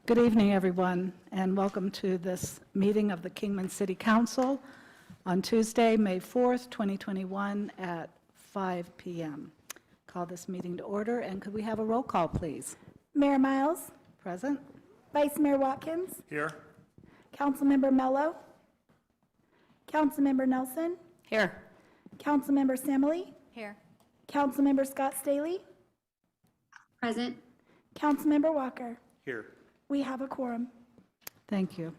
Good evening, everyone, and welcome to this meeting of the Kingman City Council on Tuesday, May 4th, 2021 at 5 p.m. Call this meeting to order, and could we have a roll call, please? Mayor Miles. Present. Vice Mayor Watkins. Here. Councilmember Mello. Councilmember Nelson. Here. Councilmember Samily. Here. Councilmember Scott Staley. Present. Councilmember Walker. Here. We have a quorum. Thank you.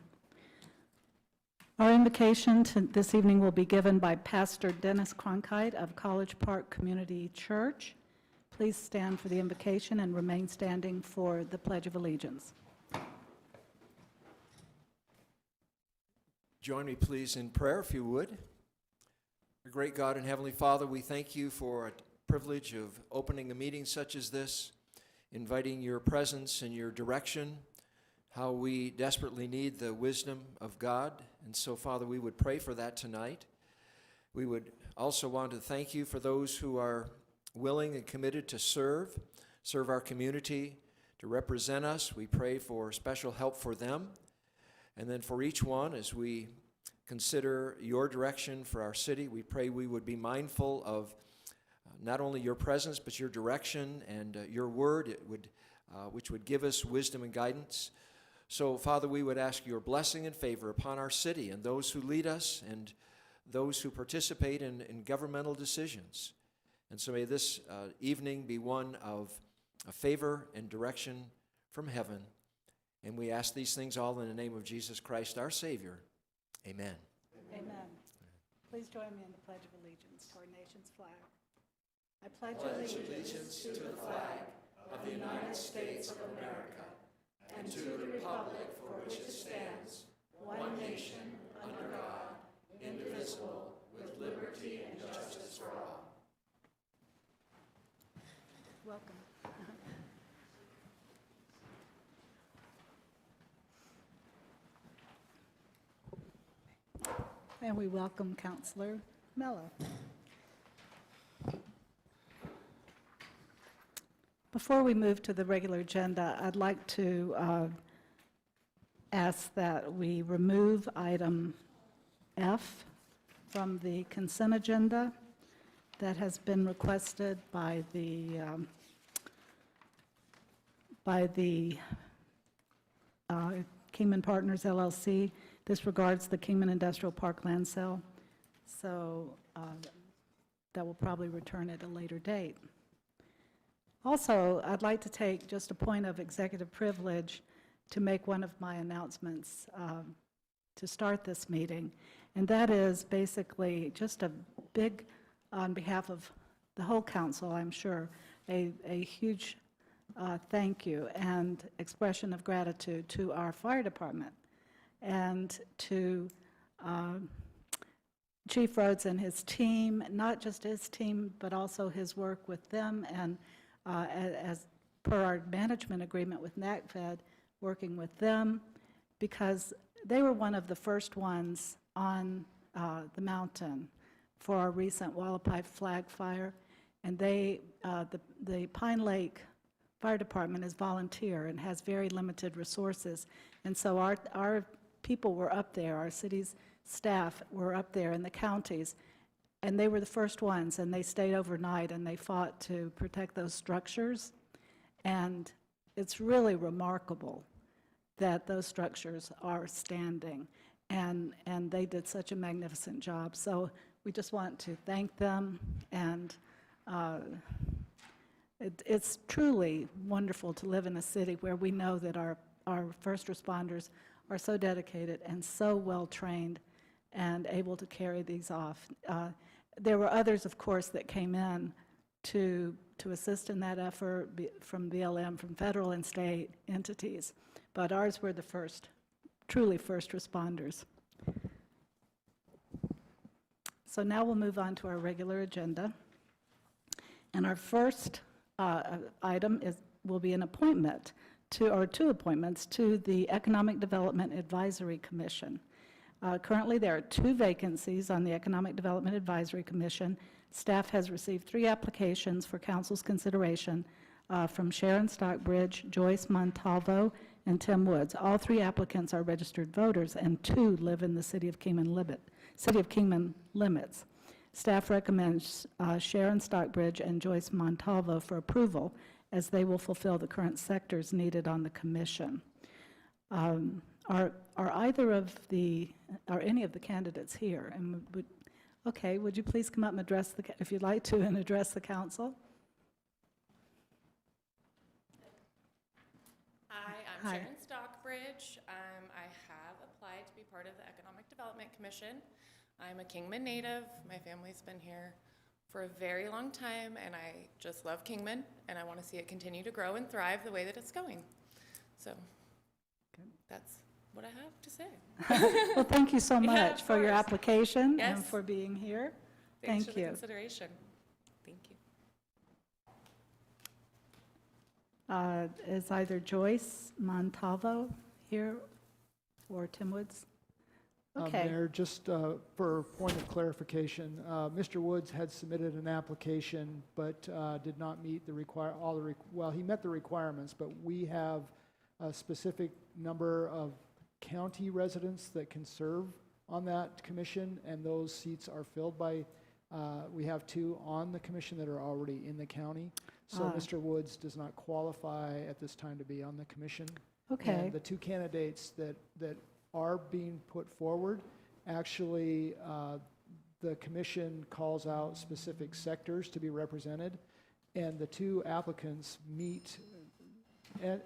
Our invocation to this evening will be given by Pastor Dennis Cronkite of College Park Community Church. Please stand for the invocation and remain standing for the Pledge of Allegiance. Join me, please, in prayer, if you would. Our great God and Heavenly Father, we thank you for a privilege of opening a meeting such as this, inviting your presence and your direction, how we desperately need the wisdom of God. And so, Father, we would pray for that tonight. We would also want to thank you for those who are willing and committed to serve our community, to represent us. We pray for special help for them. And then for each one, as we consider your direction for our city, we pray we would be mindful of not only your presence, but your direction and your word, which would give us wisdom and guidance. So, Father, we would ask your blessing and favor upon our city and those who lead us and those who participate in governmental decisions. And so may this evening be one of favor and direction from heaven. And we ask these things all in the name of Jesus Christ, our Savior. Amen. Amen. Please join me in the Pledge of Allegiance to our nation's flag. I pledge allegiance to the flag of the United States of America and to the republic for which it stands, one nation, under God, indivisible, with liberty and justice for all. Welcome. And we welcome Councilor Mello. Before we move to the regular agenda, I'd like to ask that we remove item F from the consent agenda that has been requested by the Kingman Partners LLC. This regards the Kingman Industrial Park land sale, so that will probably return at a later date. Also, I'd like to take just a point of executive privilege to make one of my announcements to start this meeting, and that is basically just a big, on behalf of the whole council, I'm sure, a huge thank you and expression of gratitude to our fire department and to Chief Rhodes and his team, not just his team, but also his work with them, and as per our management agreement with NACFED, working with them, because they were one of the first ones on the mountain for our recent Wallapai flag fire, and the Pine Lake Fire Department is volunteer and has very limited resources, and so our people were up there, our city's staff were up there in the counties, and they were the first ones, and they stayed overnight, and they fought to protect those structures. And it's really remarkable that those structures are standing, and they did such a magnificent job. So we just want to thank them, and it's truly wonderful to live in a city where we know that our first responders are so dedicated and so well-trained and able to carry these off. There were others, of course, that came in to assist in that effort from BLM, from federal and state entities, but ours were the first, truly first responders. So now we'll move on to our regular agenda. And our first item will be an appointment two appointments to the Economic Development Advisory Commission. Currently, there are 2 vacancies on the Economic Development Advisory Commission. Staff has received 3 applications for council's consideration from Sharon Stockbridge, Joyce Montalvo, and Tim Woods. All three applicants are registered voters, and two live in the City of Kingman limits. Staff recommends Sharon Stockbridge and Joyce Montalvo for approval, as they will fulfill the current sectors needed on the commission. Are any of the candidates here? And would you please come up and address if you'd like to, and address the council? Hi, I'm Hi. Sharon Stockbridge. I have applied to be part of the Economic Development Commission. I'm a Kingman native. My family's been here for a very long time, and I just love Kingman, and I want to see it continue to grow and thrive the way that it's going. So that's what I have to say. Well, thank you so Yeah, much of for your course. application and Yes. for being here. Thanks Thank for you. the consideration. Thank you. Is either Joyce Montalvo here or Tim Woods? Okay. Mayor, just for point of clarification, Mr. Woods had submitted an application, but did not meet the well, he met the requirements, but we have a specific number of county residents that can serve on that commission, and those seats are filled by, we have two on the commission that are already in the county. So Mr. Woods does not qualify at this time to be on the commission. Okay. And the two candidates that are being put forward, actually, the commission calls out specific sectors to be represented, and the two applicants meet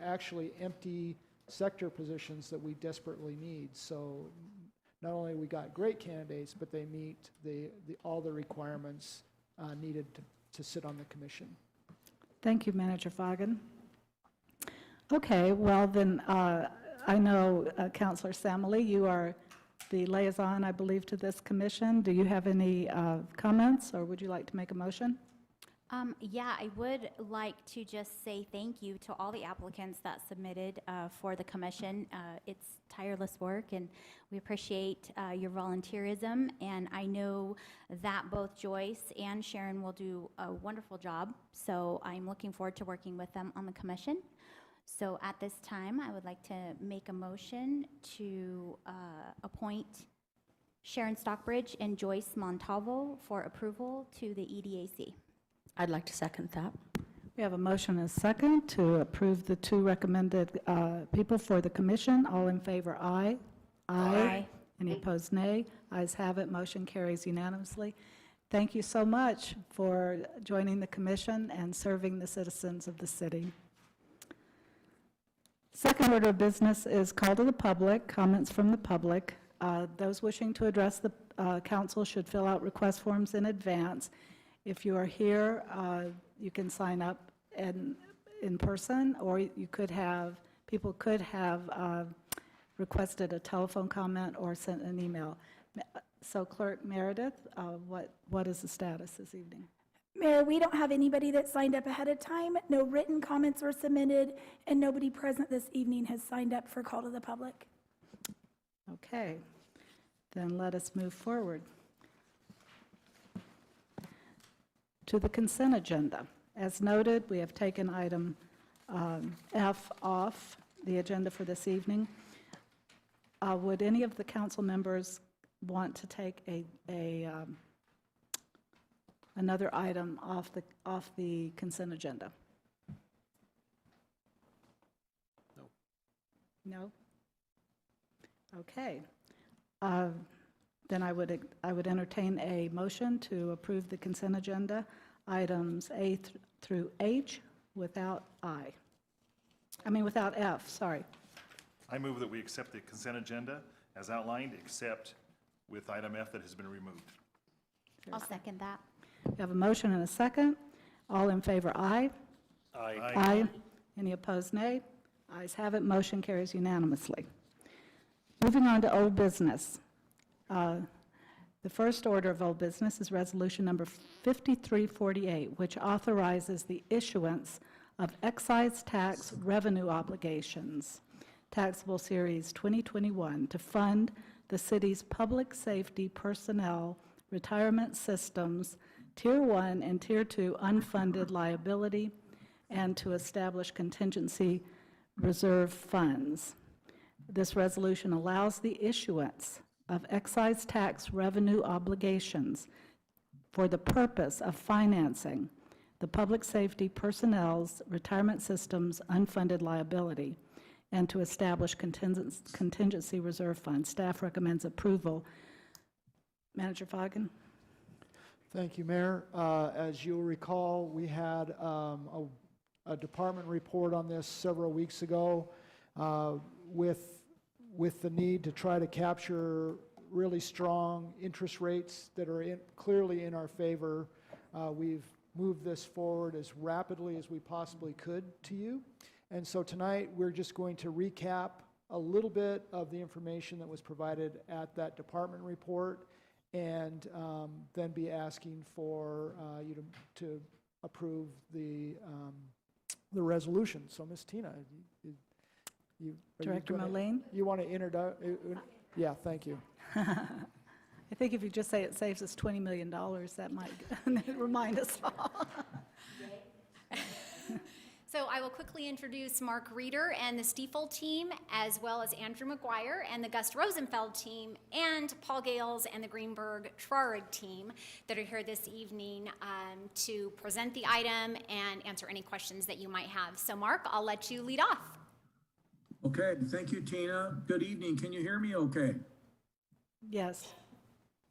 actually empty sector positions that we desperately need. So not only we got great candidates, but they meet all the requirements needed to sit on the commission. Thank you, Manager Fagan. Okay, well then, I know Councilor Samily, you are the liaison, I believe, to this commission. Do you have any comments, or would you like to make a motion? Yeah, I would like to just say thank you to all the applicants that submitted for the commission. It's tireless work, and we appreciate your volunteerism, and I know that both Joyce and Sharon will do a wonderful job, so I'm looking forward to working with them on the commission. So at this time, I would like to make a motion to appoint Sharon Stockbridge and Joyce Montalvo for approval to the EDAC. I'd like to second that. We have a motion and a second to approve the two recommended people for the commission. All in favor, aye. Aye. Any opposed, nay. Ayes have it, motion carries unanimously. Thank you so much for joining the commission and serving the citizens of the city. Second order of business is call to the public, comments from the public. Those wishing to address the council should fill out request forms in advance. If you are here, you can sign up in person, or people could have requested a telephone comment or sent an email. So Clerk Meredith, what is the status this evening? Mayor, we don't have anybody that signed up ahead of time. No written comments were submitted, and nobody present this evening has signed up for call to the public. Okay, then let us move forward to the consent agenda. As noted, we have taken item F off the agenda for this evening. Would any of the council members want to take another item off the consent agenda? No. No? Okay. Then I would entertain a motion to approve the consent agenda, items A through H, without without F, sorry. I move that we accept the consent agenda as outlined, except with item F that has been removed. I'll second that. We have a motion and a second. All in favor, aye. Aye. Any opposed, nay? Ayes have it, motion carries unanimously. Moving on to old business. The first order of old business is resolution number 5348, which authorizes the issuance of excise tax revenue obligations, taxable series 2021, to fund the city's public safety personnel retirement systems, Tier 1 and Tier 2 unfunded liability, and to establish contingency reserve funds. This resolution allows the issuance of excise tax revenue obligations for the purpose of financing the public safety personnel's retirement system's unfunded liability and to establish contingency reserve fund. Staff recommends approval. Manager Foggin? Thank you, Mayor. As you'll recall, we had a department report on this several weeks ago with the need to try to capture really strong interest rates that are clearly in our favor. We've moved this forward as rapidly as we possibly could to you. And so tonight, we're just going to recap a little bit of the information that was provided at that department report, and then be asking for you to approve the resolution. So, Ms. Tina, Director Mullane? You want to introduce? Yeah, thank you. I think if you just say it saves us $20 million, that might remind us all. So I will quickly introduce Mark Reeder and the Stiefel team, as well as Andrew McGuire and the Gust Rosenfeld team, and Paul Gales and the Greenberg Trarig team that are here this evening to present the item and answer any questions that you might have. So Mark, I'll let you lead off. Okay, thank you, Tina. Good evening. Can you hear me okay? Yes.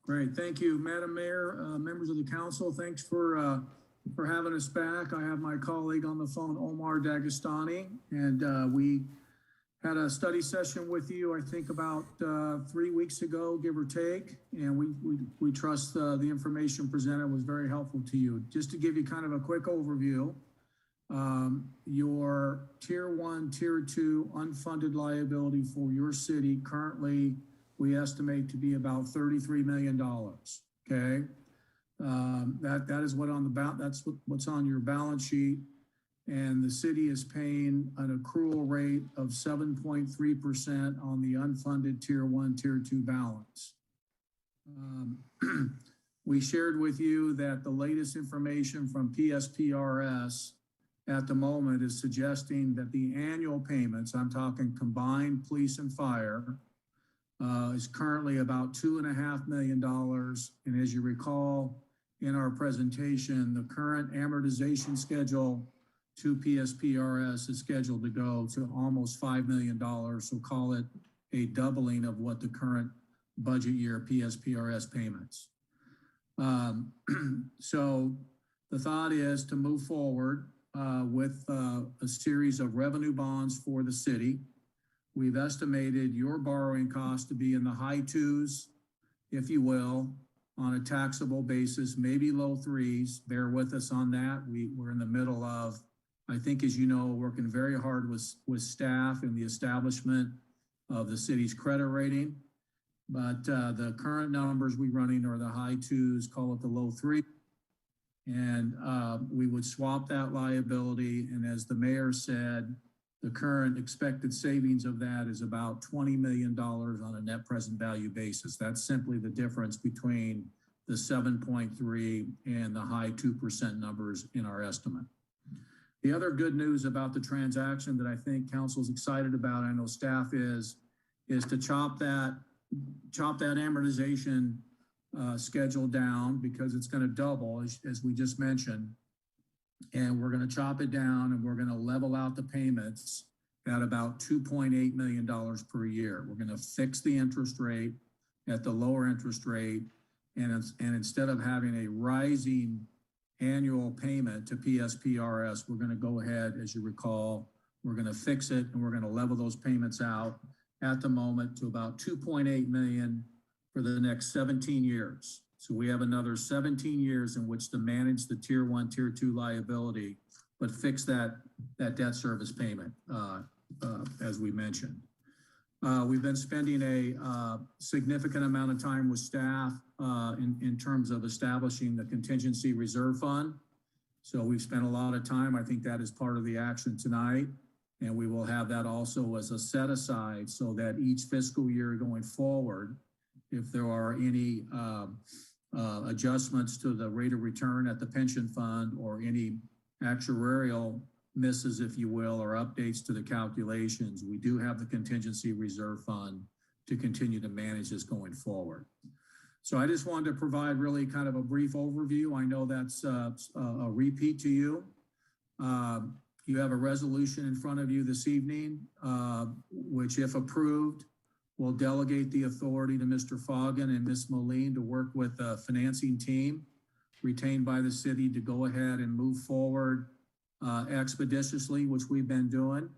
Great, thank you. Madam Mayor, members of the council, thanks for having us back. I have my colleague on the phone, Omar Dagestani, and we had a study session with you, I think about 3 weeks ago, give or take, and we trust the information presented was very helpful to you. Just to give you kind of a quick overview, your Tier 1, Tier 2 unfunded liability for your city currently we estimate to be about $33 million, okay? That is what's on your balance sheet, and the city is paying an accrual rate of 7.3% on the unfunded Tier 1, Tier 2 balance. We shared with you that the latest information from PSPRS at the moment is suggesting that the annual payments, I'm talking combined police and fire, is currently about $2.5 million. And as you recall in our presentation, the current amortization schedule to PSPRS is scheduled to go to almost $5 million. So call it a doubling of what the current budget year PSPRS payments. So the thought is to move forward with a series of revenue bonds for the city. We've estimated your borrowing cost to be in the high twos, if you will, on a taxable basis, maybe low threes. Bear with us on that. We're in the middle of, I think, as you know, working very hard with staff in the establishment of the city's credit rating. But the current numbers we're running are the high twos, call it the low three. And we would swap that liability. And as the mayor said, the current expected savings of that is about $20 million on a net present value basis. That's simply the difference between the 7.3 and the high 2% numbers in our estimate. The other good news about the transaction that I think council's excited about, I know staff is to chop that amortization schedule down, because it's going to double, as we just mentioned. And we're going to chop it down, and we're going to level out the payments at about $2.8 million per year. We're going to fix the interest rate at the lower interest rate. And instead of having a rising annual payment to PSPRS, we're going to go ahead, as you recall, we're going to fix it, and we're going to level those payments out at the moment to about $2.8 million for the next 17 years. So we have another 17 years in which to manage the Tier 1, Tier 2 liability, but fix that debt service payment, as we mentioned. We've been spending a significant amount of time with staff in terms of establishing the contingency reserve fund. So we've spent a lot of time. I think that is part of the action tonight. And we will have that also as a set aside so that each fiscal year going forward, if there are any adjustments to the rate of return at the pension fund or any actuarial misses, if you will, or updates to the calculations, we do have the contingency reserve fund to continue to manage this going forward. So I just wanted to provide really kind of a brief overview. I know that's a repeat to you. You have a resolution in front of you this evening, which, if approved, will delegate the authority to Mr. Foggin and Ms. Moline to work with a financing team retained by the city to go ahead and move forward expeditiously, which we've been doing,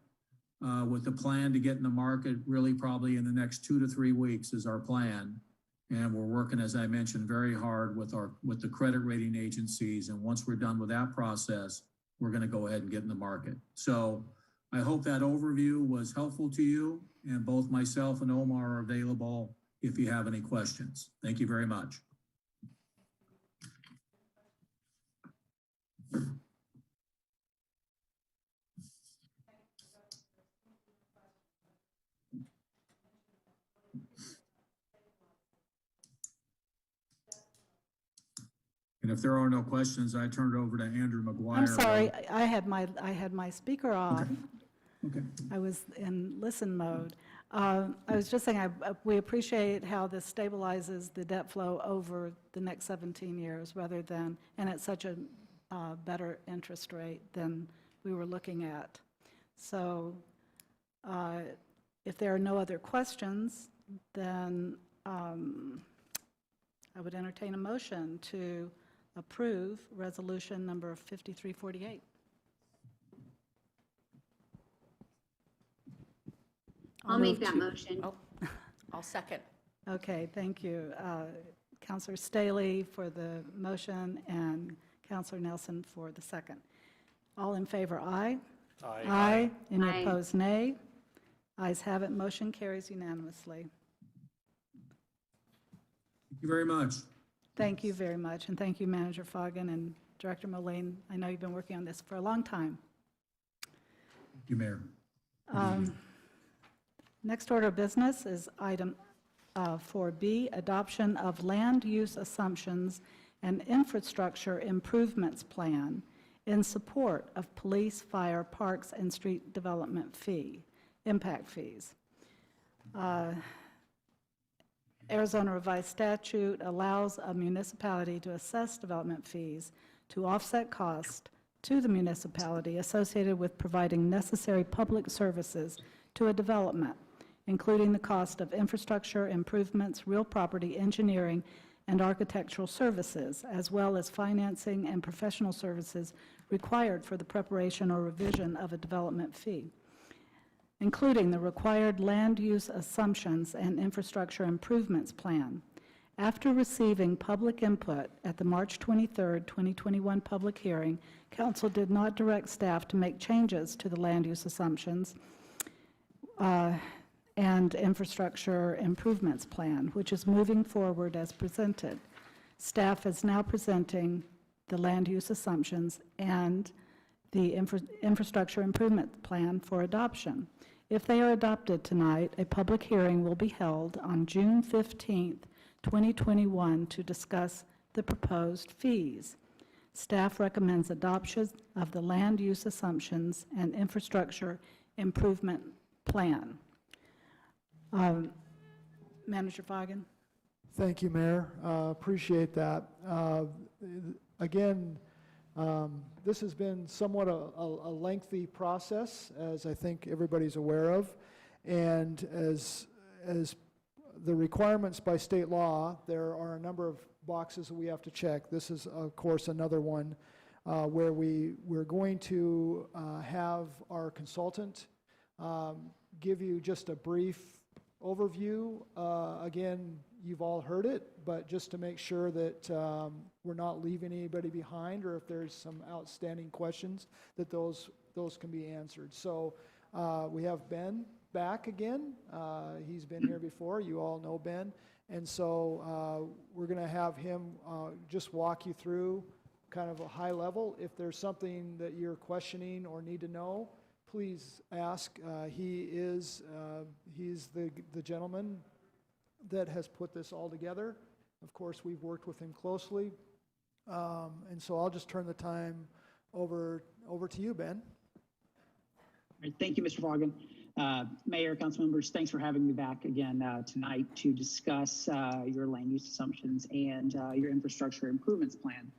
with the plan to get in the market really probably in the next 2 to 3 weeks is our plan. And we're working, as I mentioned, very hard with the credit rating agencies. And once we're done with that process, we're going to go ahead and get in the market. So I hope that overview was helpful to you, and both myself and Omar are available if you have any questions. Thank you very much. And if there are no questions, I turn it over to Andrew McGuire. I'm sorry, I had my speaker off. Okay. I was in listen mode. I was just saying, we appreciate how this stabilizes the debt flow over the next 17 years rather than, and at such a better interest rate than we were looking at. So if there are no other questions, then I would entertain a motion to approve resolution number 5348. I'll make that motion. Oh, I'll second. Okay, thank you. Counselor Staley for the motion and Counselor Nelson for the second. All in favor, aye? Aye. Aye. Any Aye. opposed, nay? Ayes have it, motion carries unanimously. Thank you very much. Thank you very much, and thank you, Manager Foggin and Director Moline. I know you've been working on this for a long time. Thank you, Mayor. Next order of business is item 4B, adoption of land use assumptions and infrastructure improvements plan in support of police, fire, parks, and street development impact fees. Arizona Revised Statute allows a municipality to assess development fees to offset cost to the municipality associated with providing necessary public services to a development, including the cost of infrastructure improvements, real property engineering, and architectural services, as well as financing and professional services required for the preparation or revision of a development fee, including the required land use assumptions and infrastructure improvements plan. After receiving public input at the March 23, 2021 public hearing, Council did not direct staff to make changes to the land use assumptions and infrastructure improvements plan, which is moving forward as presented. Staff is now presenting the land use assumptions and the infrastructure improvement plan for adoption. If they are adopted tonight, a public hearing will be held on June 15th, 2021 to discuss the proposed fees. Staff recommends adoption of the land use assumptions and infrastructure improvement plan. Manager Foggin. Thank you, Mayor. Appreciate that. Again, this has been somewhat a lengthy process, as I think everybody's aware of. And as the requirements by state law, there are a number of boxes that we have to check. This is, of course, another one where we're going to have our consultant give you just a brief overview. Again, you've all heard it, but just to make sure that we're not leaving anybody behind, or if there's some outstanding questions, that those can be answered. So we have Ben back again. He's been here before. You all know Ben. And so we're going to have him just walk you through kind of a high level. If there's something that you're questioning or need to know, please ask. He's the gentleman that has put this all together. Of course, we've worked with him closely. And so I'll just turn the time over to you, Ben. Right, thank you, Mr. Foggen. Mayor, council members, thanks for having me back again tonight to discuss your land use assumptions and your infrastructure improvements plan.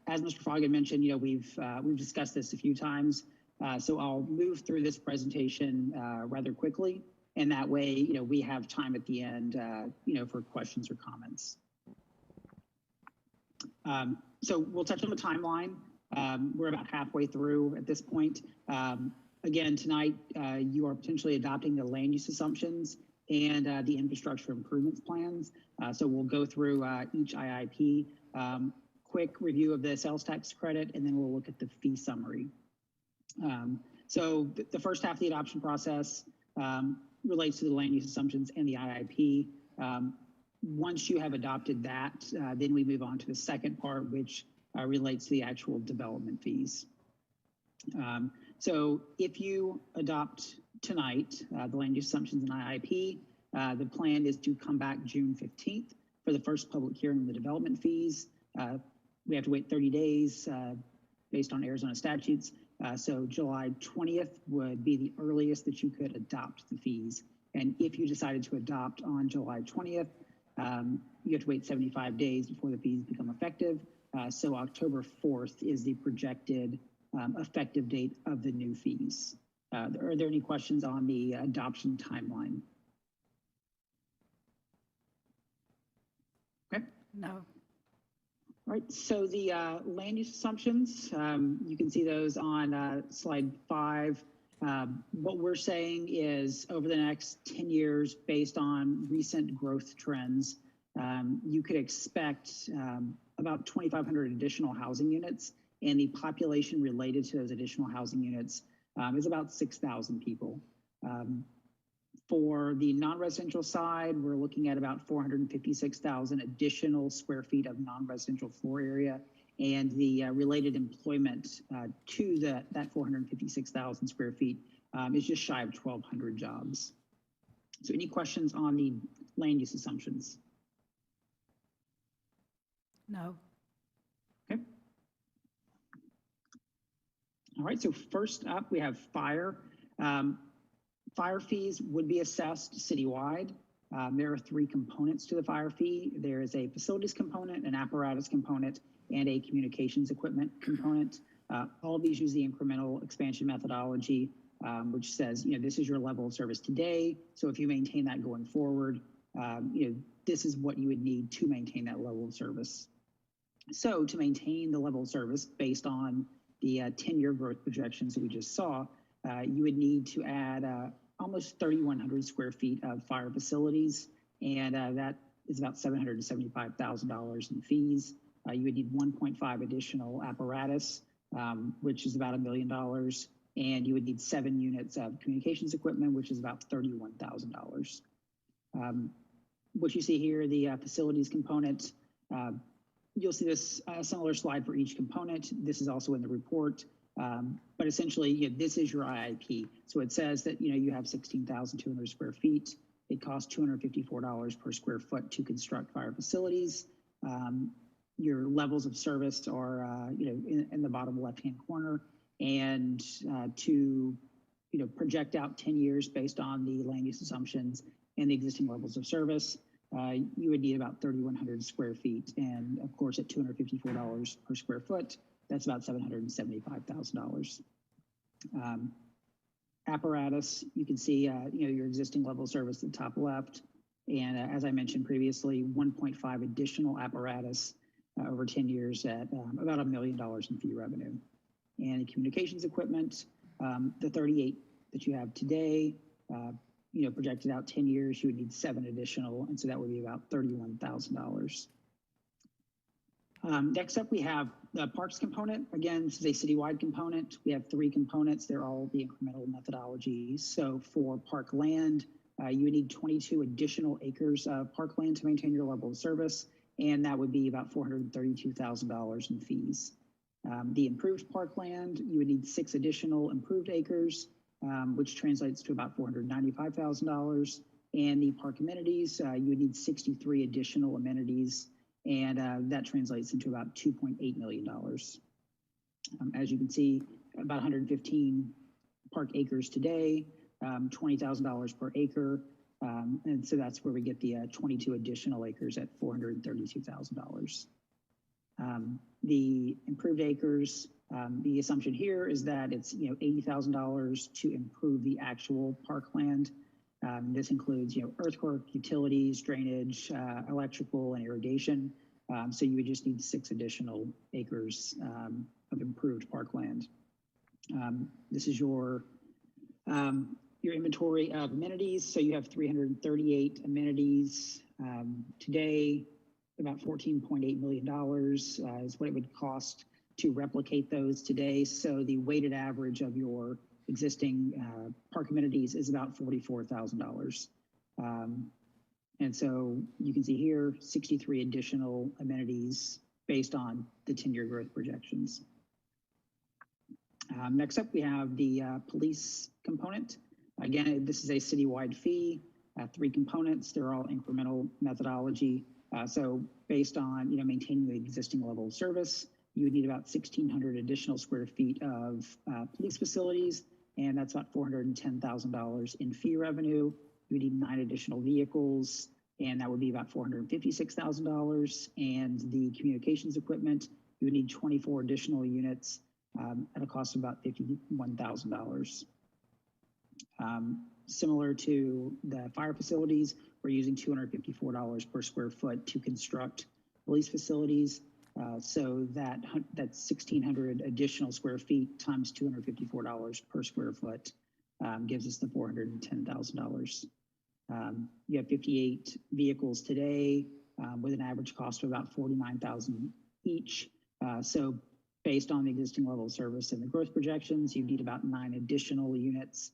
As Mr. Foggen mentioned, we've discussed this a few times, so I'll move through this presentation rather quickly, and that way, we have time at the end, for questions or comments. So we'll touch on the timeline. We're about halfway through at this point. Again, tonight, you are potentially adopting the land use assumptions and the infrastructure improvements plans. So we'll go through each IIP, quick review of the sales tax credit, and then we'll look at the fee summary. So the first half of the adoption process relates to the land use assumptions and the IIP. Once you have adopted that, then we move on to the second part, which relates to the actual development fees. So if you adopt tonight the land use assumptions and IIP, the plan is to come back June 15th for the first public hearing on the development fees. We have to wait 30 days based on Arizona statutes. So July 20th would be the earliest that you could adopt the fees. And if you decided to adopt on July 20th, you have to wait 75 days before the fees become effective. So October 4th is the projected effective date of the new fees. Are there any questions on the adoption timeline? Okay. No. All right, so the land use assumptions, you can see those on slide 5. What we're saying is over the next 10 years, based on recent growth trends, you could expect about 2,500 additional housing units, and the population related to those additional housing units is about 6,000 people. For the non-residential side, we're looking at about 456,000 additional square feet of non-residential floor area, and the related employment to that 456,000 square feet is just shy of 1,200 jobs. So any questions on the land use assumptions? No. Okay. All right, so first up, we have fire. Fire fees would be assessed citywide. There are 3 components to the fire fee. There is a facilities component, an apparatus component, and a communications equipment component. All of these use the incremental expansion methodology, which says, this is your level of service today. So if you maintain that going forward, this is what you would need to maintain that level of service. So to maintain the level of service based on the 10-year growth projections that we just saw, you would need to add almost 3,100 square feet of fire facilities, and that is about $775,000 in fees. You would need 1.5 additional apparatus, which is about $1 million, and you would need 7 units of communications equipment, which is about $31,000. What you see here, the facilities component, you'll see this similar slide for each component. This is also in the report. But essentially, this is your IIP. So it says that, you have 16,200 square feet. It costs $254 per square foot to construct fire facilities. Your levels of service are, in the bottom left-hand corner. And to, project out 10 years based on the land use assumptions and the existing levels of service, you would need about 3,100 square feet. And of course, at $254 per square foot, that's about $775,000. Apparatus, you can see, your existing level of service at the top left. And as I mentioned previously, 1.5 additional apparatus over 10 years at about $1 million in fee revenue. And communications equipment, the 38 that you have today, projected out 10 years, you would need 7 additional. And so that would be about $31,000. Next up, we have the parks component. Again, this is a citywide component. We have 3 components. They're all the incremental methodology. So for park land, you would need 22 additional acres of park land to maintain your level of service, and that would be about $432,000 in fees. The improved park land, you would need 6 additional improved acres, which translates to about $495,000. And the park amenities, you would need 63 additional amenities, and that translates into about $2.8 million. As you can see, about 115 park acres today, $20,000 per acre. And so that's where we get the 22 additional acres at $432,000. The improved acres, the assumption here is that it's $80,000 to improve the actual parkland. This includes earthwork, utilities, drainage, electrical, and irrigation. So you would just need 6 additional acres of improved parkland. This is your inventory of amenities. So you have 338 amenities today. About $14.8 million is what it would cost to replicate those today. So the weighted average of your existing park amenities is about $44,000. And so you can see here 63 additional amenities based on the 10-year growth projections. Next up, we have the police component. Again, this is a citywide fee, 3 components. They're all incremental methodology. So based on maintaining the existing level of service, you would need about 1,600 additional square feet of police facilities, and that's about $410,000 in fee revenue. You would need 9 additional vehicles, and that would be about $456,000. And the communications equipment, you would need 24 additional units at a cost of about $51,000. Similar to the fire facilities, we're using $254 per square foot to construct police facilities. So that's 1,600 additional square feet times $254 per square foot gives us the $410,000. You have 58 vehicles today with an average cost of about $49,000 each. So based on the existing level of service and the growth projections, you need about 9 additional units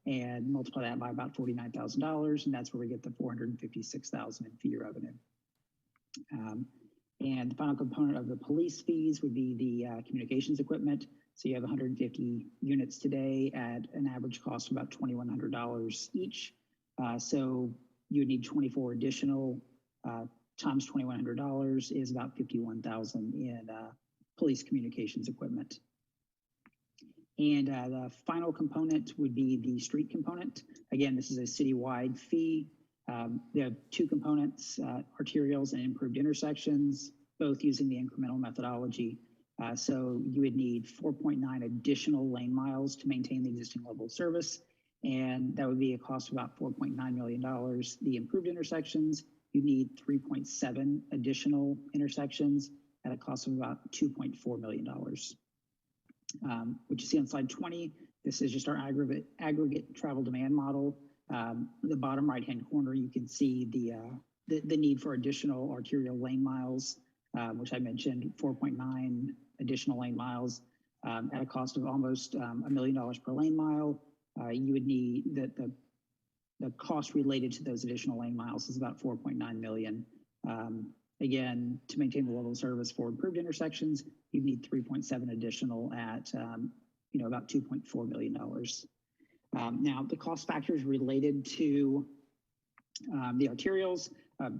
and multiply that by about $49,000, and that's where we get the $456,000 in fee revenue. And the final component of the police fees would be the communications equipment. So you have 150 units today at an average cost of about $2,100 each. So you would need 24 additional times $2,100 is about $51,000 in police communications equipment. And the final component would be the street component. Again, this is a citywide fee. There are 2 components, arterials and improved intersections, both using the incremental methodology. So you would need 4.9 additional lane miles to maintain the existing level of service, and that would be a cost of about $4.9 million. The improved intersections, you need 3.7 additional intersections at a cost of about $2.4 million. What you see on slide 20, this is just our aggregate travel demand model. The bottom right-hand corner, you can see the need for additional arterial lane miles, which I mentioned, 4.9 additional lane miles at a cost of almost $1 million per lane mile. You would need the cost related to those additional lane miles is about $4.9 million. Again, to maintain the level of service for improved intersections, you need 3.7 additional at about $2.4 million. Now, the cost factors related to the arterials,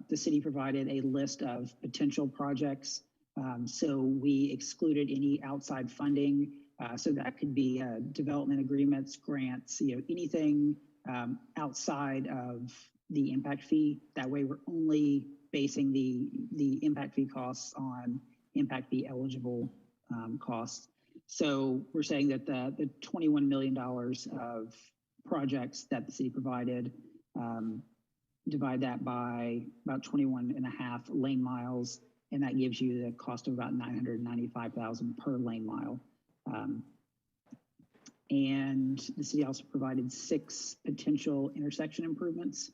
the city provided a list of potential projects. So we excluded any outside funding. So that could be development agreements, grants, anything outside of the impact fee. That way we're only basing the impact fee costs on impact fee eligible costs. So we're saying that the $21 million of projects that the city provided, divide that by about 21.5 lane miles, and that gives you the cost of about $995,000 per lane mile. And the city also provided 6 potential intersection improvements.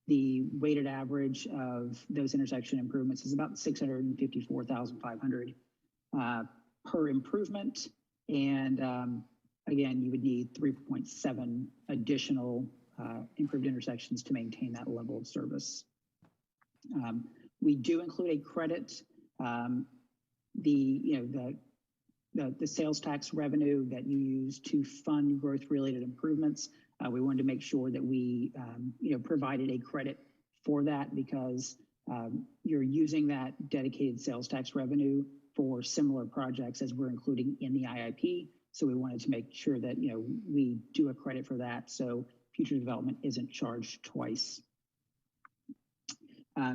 The weighted average of those intersection improvements is about $654,500 per improvement. And again, you would need 3.7 additional improved intersections to maintain that level of service. We do include a credit. The sales tax revenue that you use to fund growth-related improvements, we wanted to make sure that we provided a credit for that, because you're using that dedicated sales tax revenue for similar projects as we're including in the IIP. So we wanted to make sure that, we do a credit for that. So future development isn't charged twice.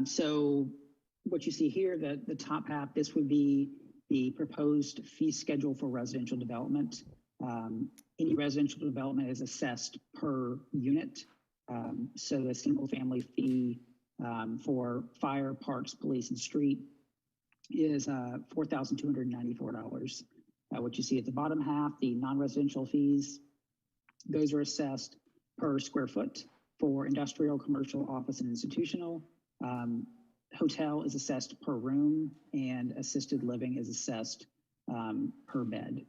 So what you see here, the top half, this would be the proposed fee schedule for residential development. Any residential development is assessed per unit. So a single family fee for fire, parks, police, and street is $4,294. What you see at the bottom half, the non-residential fees, those are assessed per square foot for industrial, commercial, office, and institutional. Hotel is assessed per room, and assisted living is assessed per bed.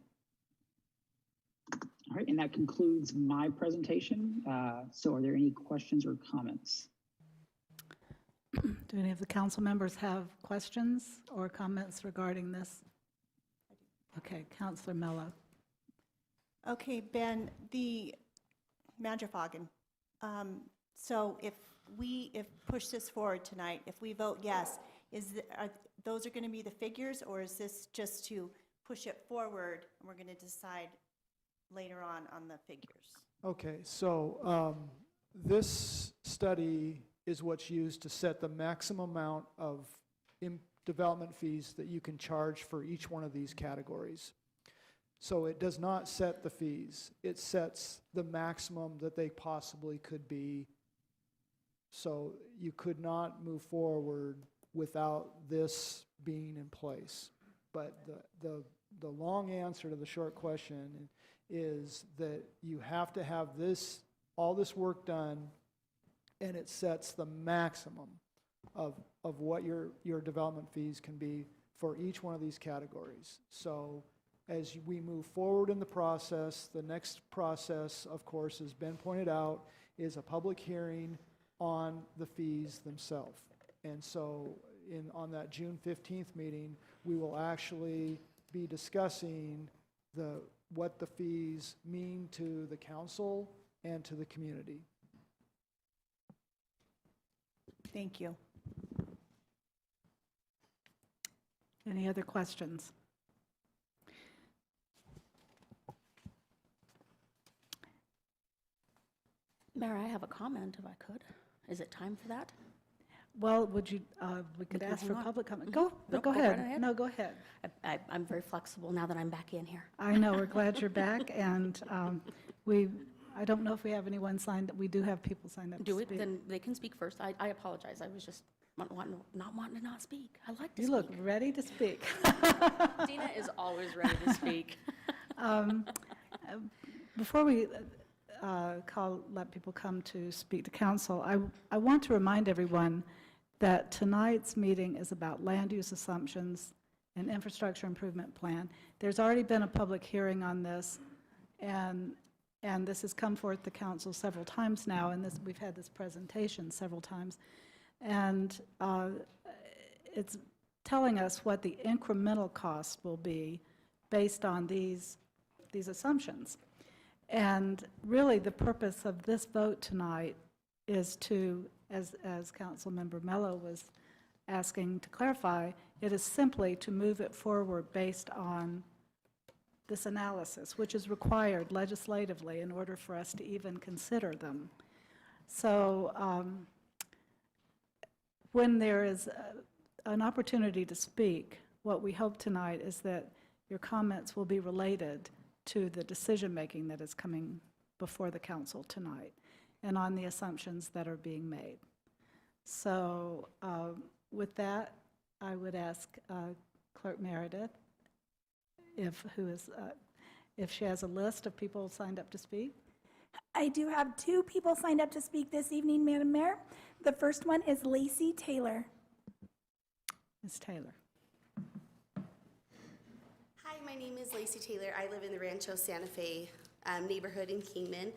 All right, and that concludes my presentation. So are there any questions or comments? Do any of the council members have questions or comments regarding this? Okay, Councilor Mello. Okay, Ben, the Madrifagen. So if push this forward tonight, if we vote yes, those are going to be the figures, or is this just to push it forward and we're going to decide later on the figures? Okay, so this study is what's used to set the maximum amount of development fees that you can charge for each one of these categories. So it does not set the fees. It sets the maximum that they possibly could be. So you could not move forward without this being in place. But the long answer to the short question is that you have to have all this work done, and it sets the maximum of what your development fees can be for each one of these categories. So as we move forward in the process, the next process, of course, as Ben pointed out, is a public hearing on the fees themselves. And so on that June 15th meeting, we will actually be discussing what the fees mean to the council and to the community. Thank you. Any other questions? Mayor, I have a comment if I could. Is it time for that? Well, we could ask for hang on. public comment. Go right ahead. ahead. No, go ahead. I'm very flexible now that I'm back in here. I know, we're glad you're back, and I don't know if we have anyone signed, we do have people signed up to Do it, speak. then they can speak first. I apologize. I was just not wanting to not speak. I like to You speak. look ready to speak. Dina is always ready to speak. Before we let people come to speak to council, I want to remind everyone that tonight's meeting is about land use assumptions and infrastructure improvement plan. There's already been a public hearing on this, and this has come forth to council several times now, and we've had this presentation several times, and it's telling us what the incremental cost will be based on these assumptions. And really, the purpose of this vote tonight is to, as Councilmember Mello was asking to clarify, it is simply to move it forward based on this analysis, which is required legislatively in order for us to even consider them. So when there is an opportunity to speak, what we hope tonight is that your comments will be related to the decision-making that is coming before the council tonight and on the assumptions that are being made. So with that, I would ask Clerk Meredith if she has a list of people signed up to speak. I do have 2 people signed up to speak this evening, Madam Mayor. The first one is Lacey Taylor. Ms. Taylor. Hi, my name is Lacey Taylor. I live in the Rancho Santa Fe neighborhood in Kingman.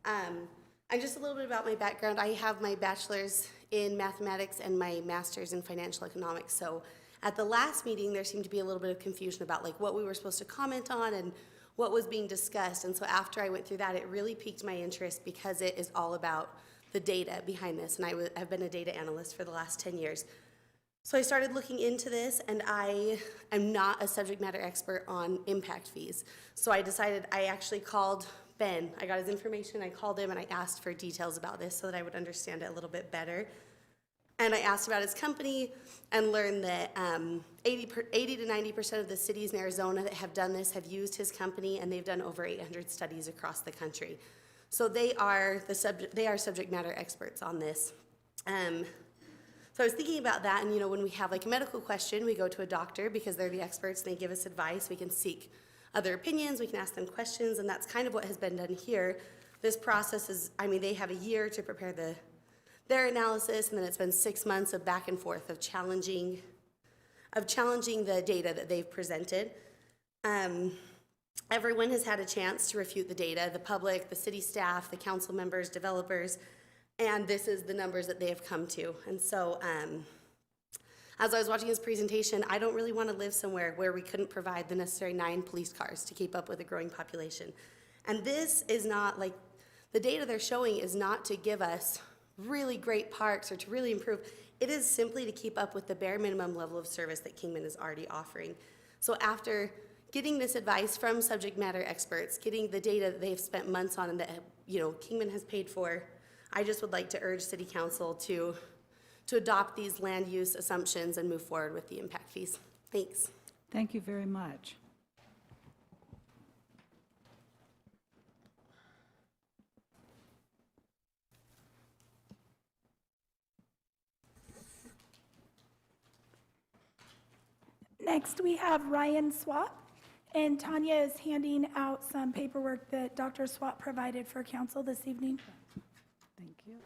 And just a little bit about my background. I have my bachelor's in mathematics and my master's in financial economics. So at the last meeting, there seemed to be a little bit of confusion about like what we were supposed to comment on and what was being discussed. And so after I went through that, it really piqued my interest because it is all about the data behind this. And I've been a data analyst for the last 10 years. So I started looking into this, and I am not a subject matter expert on impact fees. So I decided, I actually called Ben. I got his information, I called him, and I asked for details about this so that I would understand it a little bit better. And I asked about his company and learned that 80 to 90% of the cities in Arizona that have done this have used his company, and they've done over 800 studies across the country. So they are subject matter experts on this. So I was thinking about that, and when we have like a medical question, we go to a doctor because they're the experts and they give us advice. We can seek other opinions, we can ask them questions, and that's kind of what has been done here. This process is, they have a year to prepare their analysis, and then it's been 6 months of back and forth of challenging the data that they've presented. Everyone has had a chance to refute the data, the public, the city staff, the council members, developers, and this is the numbers that they have come to. And so as I was watching his presentation, I don't really want to live somewhere where we couldn't provide the necessary 9 police cars to keep up with a growing population. And this is not like, the data they're showing is not to give us really great parks or to really improve. It is simply to keep up with the bare minimum level of service that Kingman is already offering. So after getting this advice from subject matter experts, getting the data that they've spent months on and that Kingman has paid for, I just would like to urge City Council to adopt these land use assumptions and move forward with the impact fees. Thanks. Thank you very much. Next, we have Ryan Swap, and Tanya is handing out some paperwork that Dr. Swap provided for council this evening. Thank you.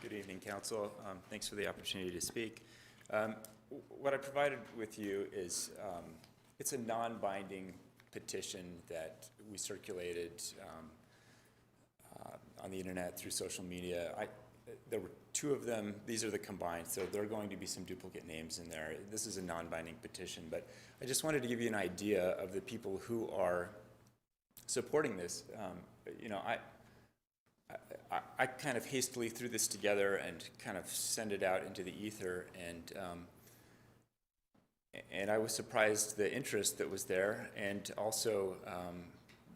Good evening, Council. Thanks for the opportunity to speak. What I provided with you is it's a non-binding petition that we circulated on the internet through social media. There were 2 of them. These are the combined, so there are going to be some duplicate names in there. This is a non-binding petition, but I just wanted to give you an idea of the people who are supporting this. I kind of hastily threw this together and kind of sent it out into the ether, and I was surprised the interest that was there, and also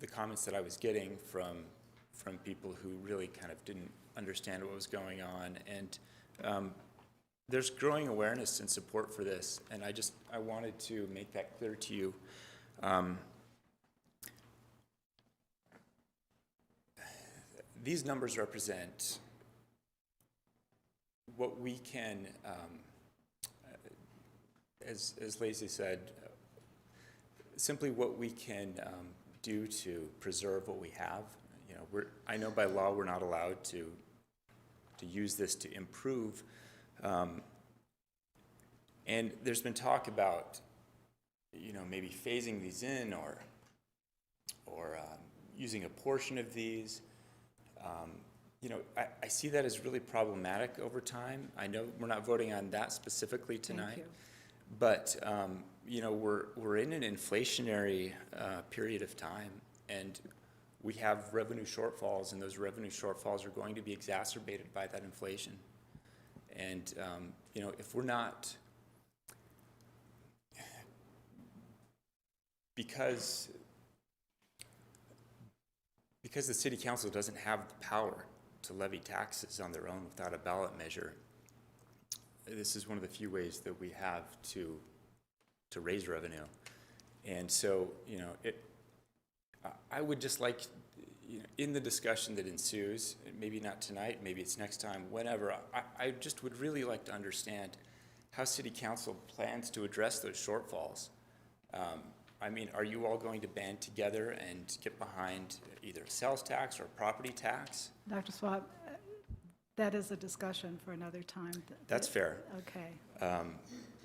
the comments that I was getting from people who really kind of didn't understand what was going on. And there's growing awareness and support for this, and I wanted to make that clear to you. These numbers represent what we can, as Lacey said, simply what we can do to preserve what we have. I know by law we're not allowed to use this to improve, and there's been talk about, maybe phasing these in or using a portion of these. I see that as really problematic over time. I know we're not voting on that specifically tonight, but we're in an inflationary period of time, and we have revenue shortfalls, and those revenue shortfalls are going to be exacerbated by that inflation. And if we're not, because the city council doesn't have the power to levy taxes on their own without a ballot measure, this is one of the few ways that we have to raise revenue. And so, I would just like, in the discussion that ensues, maybe not tonight, maybe it's next time, whenever, I just would really like to understand how city council plans to address those shortfalls. Are you all going to band together and get behind either a sales tax or a property tax? Dr. Swap, that is a discussion for another time. That's fair. Okay.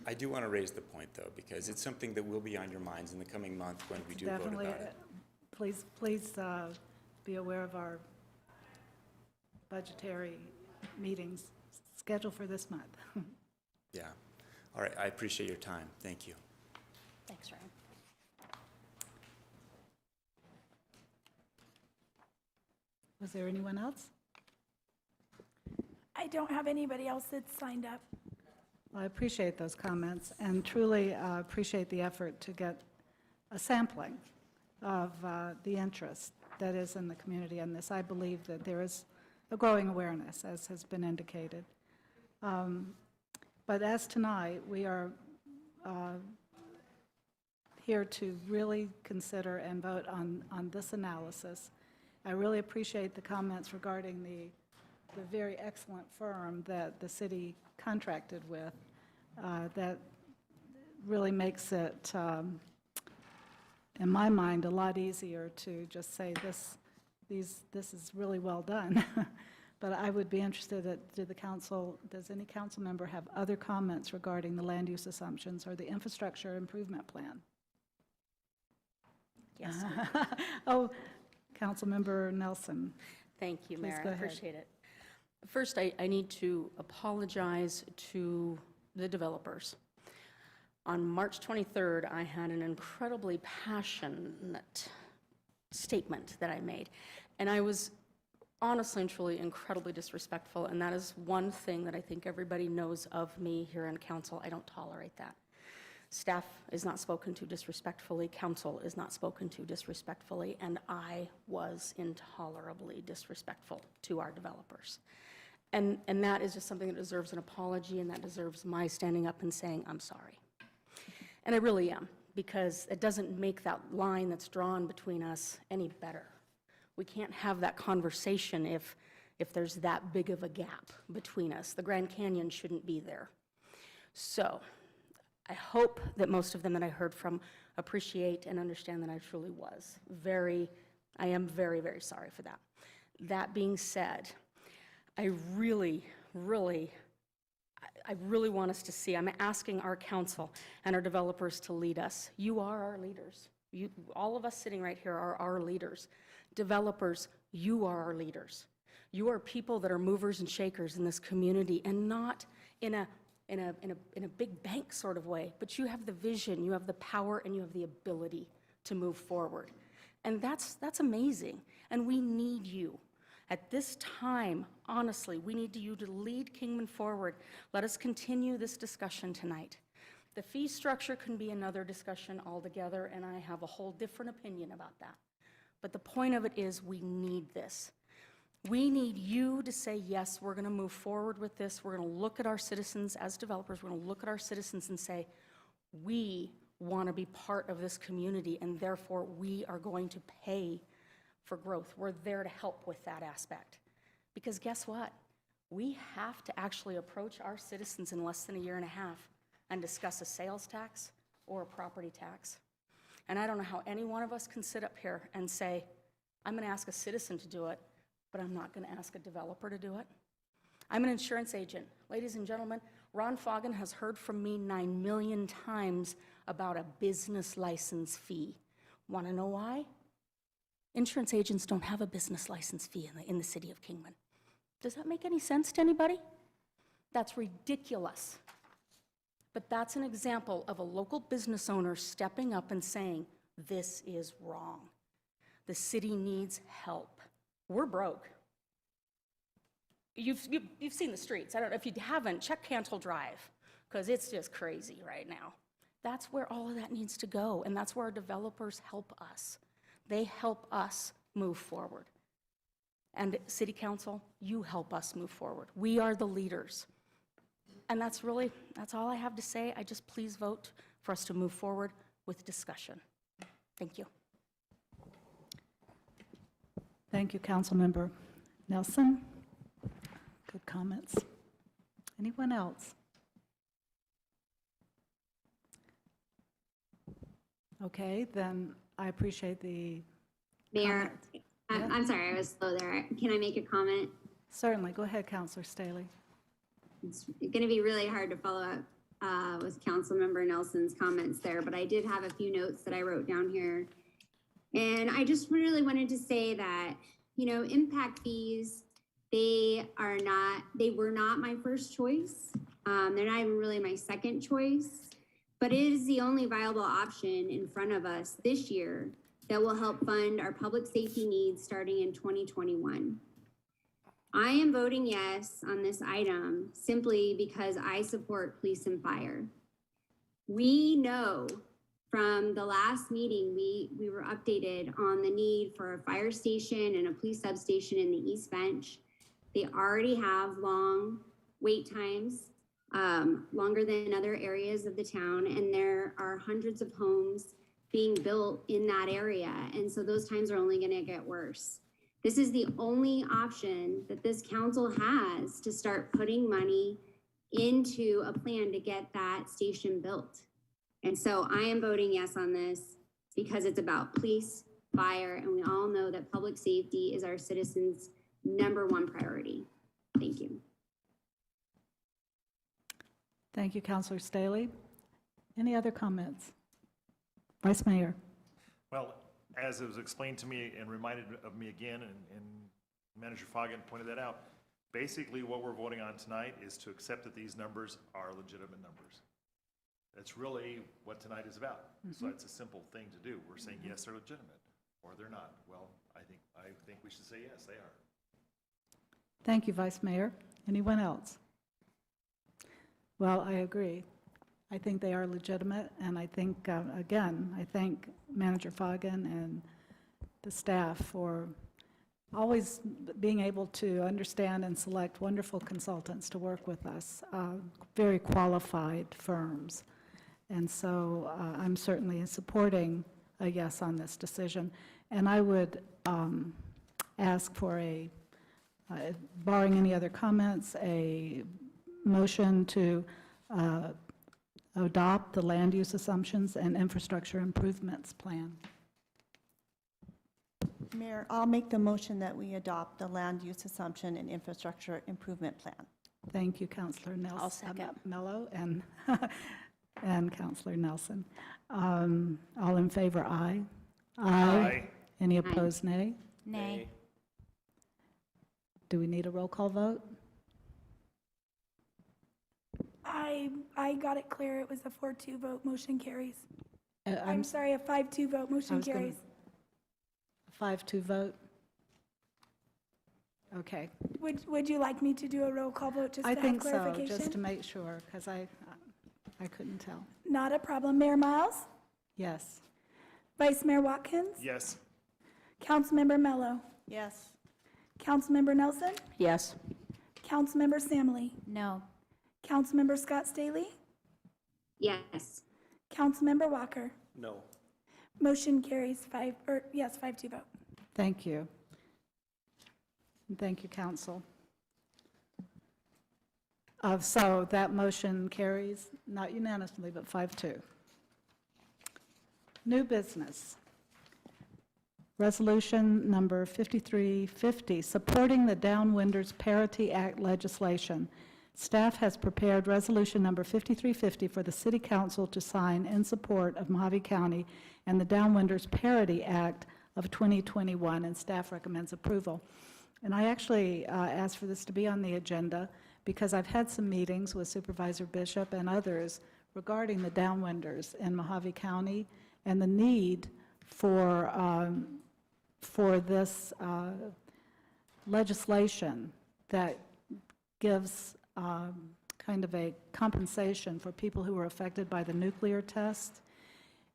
I do want to raise the point, though, because it's something that will be on your minds in the coming month when we do vote about it. Please be aware of our budgetary meetings scheduled for this month. Yeah. All right. I appreciate your time. Thank you. Thanks, Ryan. Was there anyone else? don't have anybody else that's signed up. I appreciate those comments and truly appreciate the effort to get a sampling of the interest that is in the community in this. I believe that there is a growing awareness, as has been indicated. But as tonight, we are here to really consider and vote on this analysis. I really appreciate the comments regarding the very excellent firm that the city contracted with. That really makes it, in my mind, a lot easier to just say this is really well done. But I would be interested does any council member have other comments regarding the land use assumptions or the infrastructure improvement plan? Yes. Oh, Councilmember Nelson. Thank you, Please Mayor. go I ahead. appreciate it. First, I need to apologize to the developers. On March 23rd, I had an incredibly passionate statement that I made, and I was honestly and truly incredibly disrespectful, and that is one thing that I think everybody knows of me here in council. I don't tolerate that. Staff is not spoken to disrespectfully, council is not spoken to disrespectfully, and I was intolerably disrespectful to our developers. And that is just something that deserves an apology, and that deserves my standing up and saying, I'm sorry. And I really am, because it doesn't make that line that's drawn between us any better. We can't have that conversation if there's that big of a gap between us. The Grand Canyon shouldn't be there. So I hope that most of them that I heard from appreciate and understand that I truly was. I am very, very sorry for that. That being said, I really want us to see, I'm asking our council and our developers to lead us. You are our leaders. All of us sitting right here are our leaders. Developers, you are our leaders. You are people that are movers and shakers in this community, and not in a big bank sort of way, but you have the vision, you have the power, and you have the ability to move forward. And that's amazing, and we need you. At this time, honestly, we need you to lead Kingman forward. Let us continue this discussion tonight. The fee structure can be another discussion altogether, and I have a whole different opinion about that. But the point of it is we need this. We need you to say, yes, we're going to move forward with this. We're going to look at our citizens as developers. We're going to look at our citizens and say, we want to be part of this community, and therefore we are going to pay for growth. We're there to help with that aspect. Because guess what? We have to actually approach our citizens in less than a year and a half and discuss a sales tax or a property tax. And I don't know how any one of us can sit up here and say, I'm going to ask a citizen to do it, but I'm not going to ask a developer to do it. I'm an insurance agent. Ladies and gentlemen, Ron Foggin has heard from me 9 million times about a business license fee. Want to know why? Insurance agents don't have a business license fee in the city of Kingman. Does that make any sense to anybody? That's ridiculous. But that's an example of a local business owner stepping up and saying, this is wrong. The city needs help. We're broke. You've seen the streets. I don't know if you haven't, check Cantle Drive, because it's just crazy right now. That's where all of that needs to go, and that's where our developers help us. They help us move forward. And City Council, you help us move forward. We are the leaders. And that's all I have to say. I just please vote for us to move forward with discussion. Thank you. Thank you, Councilmember Nelson. Good comments. Anyone else? Okay, then I appreciate the Mayor, comments. I'm sorry, I was slow there. Can I make a comment? Certainly. Go ahead, Councilor Staley. It's going to be really hard to follow up with Councilmember Nelson's comments there, but I did have a few notes that I wrote down here. And I just really wanted to say that, impact fees, they were not my first choice. They're not even really my second choice, but it is the only viable option in front of us this year that will help fund our public safety needs starting in 2021. I am voting yes on this item simply because I support police and fire. We know from the last meeting, we were updated on the need for a fire station and a police substation in the East Bench. They already have long wait times, longer than other areas of the town, and there are hundreds of homes being built in that area, and so those times are only gonna get worse. This is the only option that this council has to start putting money into a plan to get that station built. And so I am voting yes on this because it's about police, fire, and we all know that public safety is our citizens' #1 priority. Thank you. Thank you, Councilor Staley. Any other comments? Vice Mayor. Well, as it was explained to me and reminded of me again, and Manager Foggin pointed that out, basically what we're voting on tonight is to accept that these numbers are legitimate numbers. That's really what tonight is about. So it's a simple thing to do. We're saying, yes, they're legitimate, or they're not. Well, I think we should say yes, they are. Thank you, Vice Mayor. Anyone else? Well, I agree. I think they are legitimate, and I think, again, I thank Manager Foggin and the staff for always being able to understand and select wonderful consultants to work with us, very qualified firms. And so I'm certainly supporting a yes on this decision. And I would ask for a, barring any other comments, a motion to adopt the land use assumptions and infrastructure improvements plan. Mayor, I'll make the motion that we adopt the land use assumption and infrastructure improvement plan. Thank you, Councilor Nelson. I'll second. Mello and, and Councilor Nelson. All in favor, aye. Aye. Any opposed, nay? Nay. Do we need a roll call vote? I got it clear. It was a 4-2 vote. Motion carries. I'm I'm sorry, a 5-2 vote. I Motion was gonna- carries. 5-2 vote? Okay. Would you like me to do a roll call vote just to I have think so, clarification? just to make sure, because I couldn't tell. Not a problem. Mayor Miles? Yes. Vice Mayor Watkins? Yes. Councilmember Mello? Yes. Councilmember Nelson? Yes. Councilmember Samley? No. Councilmember Scott Staley? Yes. Councilmember Walker? No. Motion carries 5-2 vote. Thank you. And thank you, council. So that motion carries, not unanimously, but 5-2. New business. Resolution number 5350, supporting the Downwinders Parity Act legislation. Staff has prepared resolution number 5350 for the City Council to sign in support of Mojave County and the Downwinders Parity Act of 2021, and staff recommends approval. And I actually asked for this to be on the agenda because I've had some meetings with Supervisor Bishop and others regarding the Downwinders in Mojave County and the need for this legislation that gives kind of a compensation for people who were affected by the nuclear test.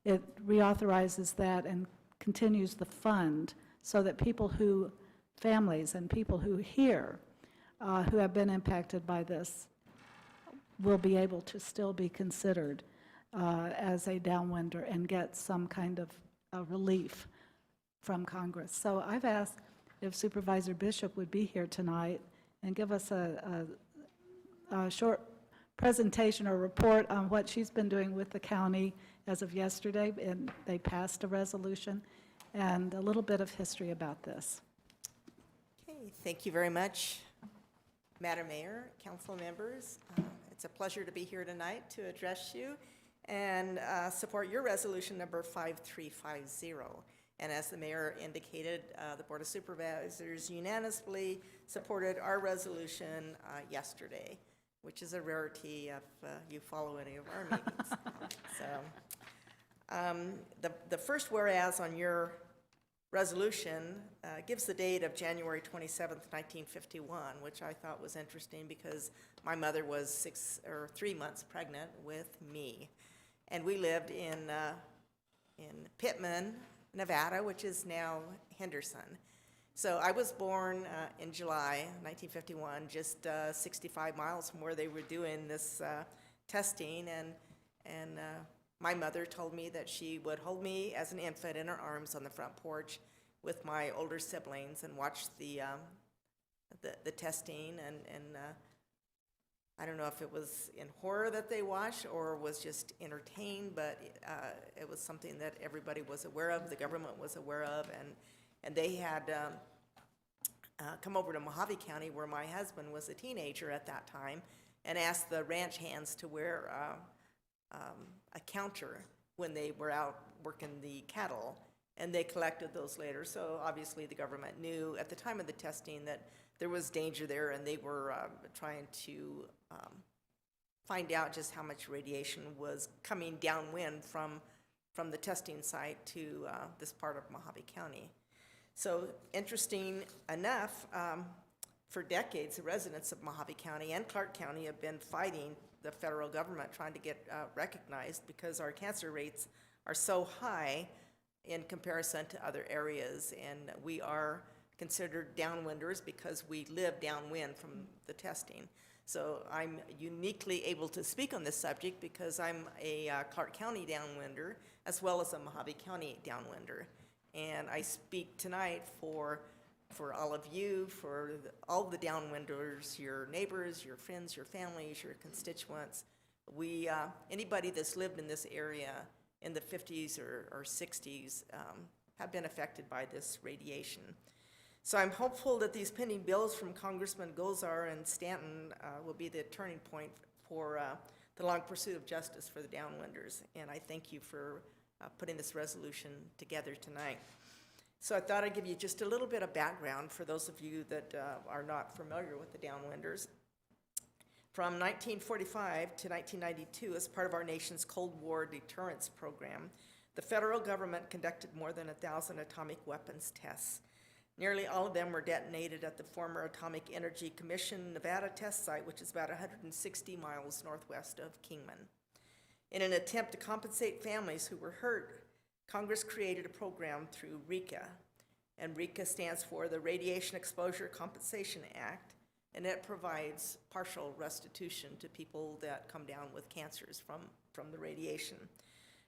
It reauthorizes that and continues the fund so that families and people who here who have been impacted by this will be able to still be considered as a downwinder and get some kind of relief from Congress. So I've asked if Supervisor Bishop would be here tonight and give us a short presentation or report on what she's been doing with the county as of yesterday, and they passed a resolution, and a little bit of history about this. Okay, thank you very much, Madam Mayor, council members. It's a pleasure to be here tonight to address you and support your resolution number 5350. And as the mayor indicated, the Board of Supervisors unanimously supported our resolution yesterday, which is a rarity if you follow any of our meetings. So, the first whereas on your resolution gives the date of January 27th, 1951, which I thought was interesting because my mother was 3 months pregnant with me. And we lived in Pittman, Nevada, which is now Henderson. So I was born in July 1951, just 65 miles from where they were doing this testing, and my mother told me that she would hold me as an infant in her arms on the front porch with my older siblings and watch the testing, and I don't know if it was in horror that they watched or was just entertained, but it was something that everybody was aware of, the government was aware of, and they had come over to Mojave County, where my husband was a teenager at that time, and asked the ranch hands to wear a counter when they were out working the cattle, and they collected those later. So obviously the government knew at the time of the testing that there was danger there, and they were trying to find out just how much radiation was coming downwind from the testing site to this part of Mojave County. So interesting enough, for decades, the residents of Mojave County and Clark County have been fighting the federal government, trying to get recognized because our cancer rates are so high in comparison to other areas, and we are considered downwinders because we live downwind from the testing. So I'm uniquely able to speak on this subject because I'm a Clark County downwinder as well as a Mojave County downwinder. And I speak tonight for all of you, for all the downwinders, your neighbors, your friends, your families, your constituents. Anybody that's lived in this area in the 50s or 60s have been affected by this radiation. So I'm hopeful that these pending bills from Congressman Gozar and Stanton will be the turning point for the long pursuit of justice for the downwinders. And I thank you for putting this resolution together tonight. So I thought I'd give you just a little bit of background for those of you that are not familiar with the downwinders. From 1945 to 1992, as part of our nation's Cold War deterrence program, the federal government conducted more than 1,000 atomic weapons tests. Nearly all of them were detonated at the former Atomic Energy Commission Nevada test site, which is about 160 miles northwest of Kingman. In an attempt to compensate families who were hurt, Congress created a program through RECA, and RECA stands for the Radiation Exposure Compensation Act, and it provides partial restitution to people that come down with cancers from the radiation.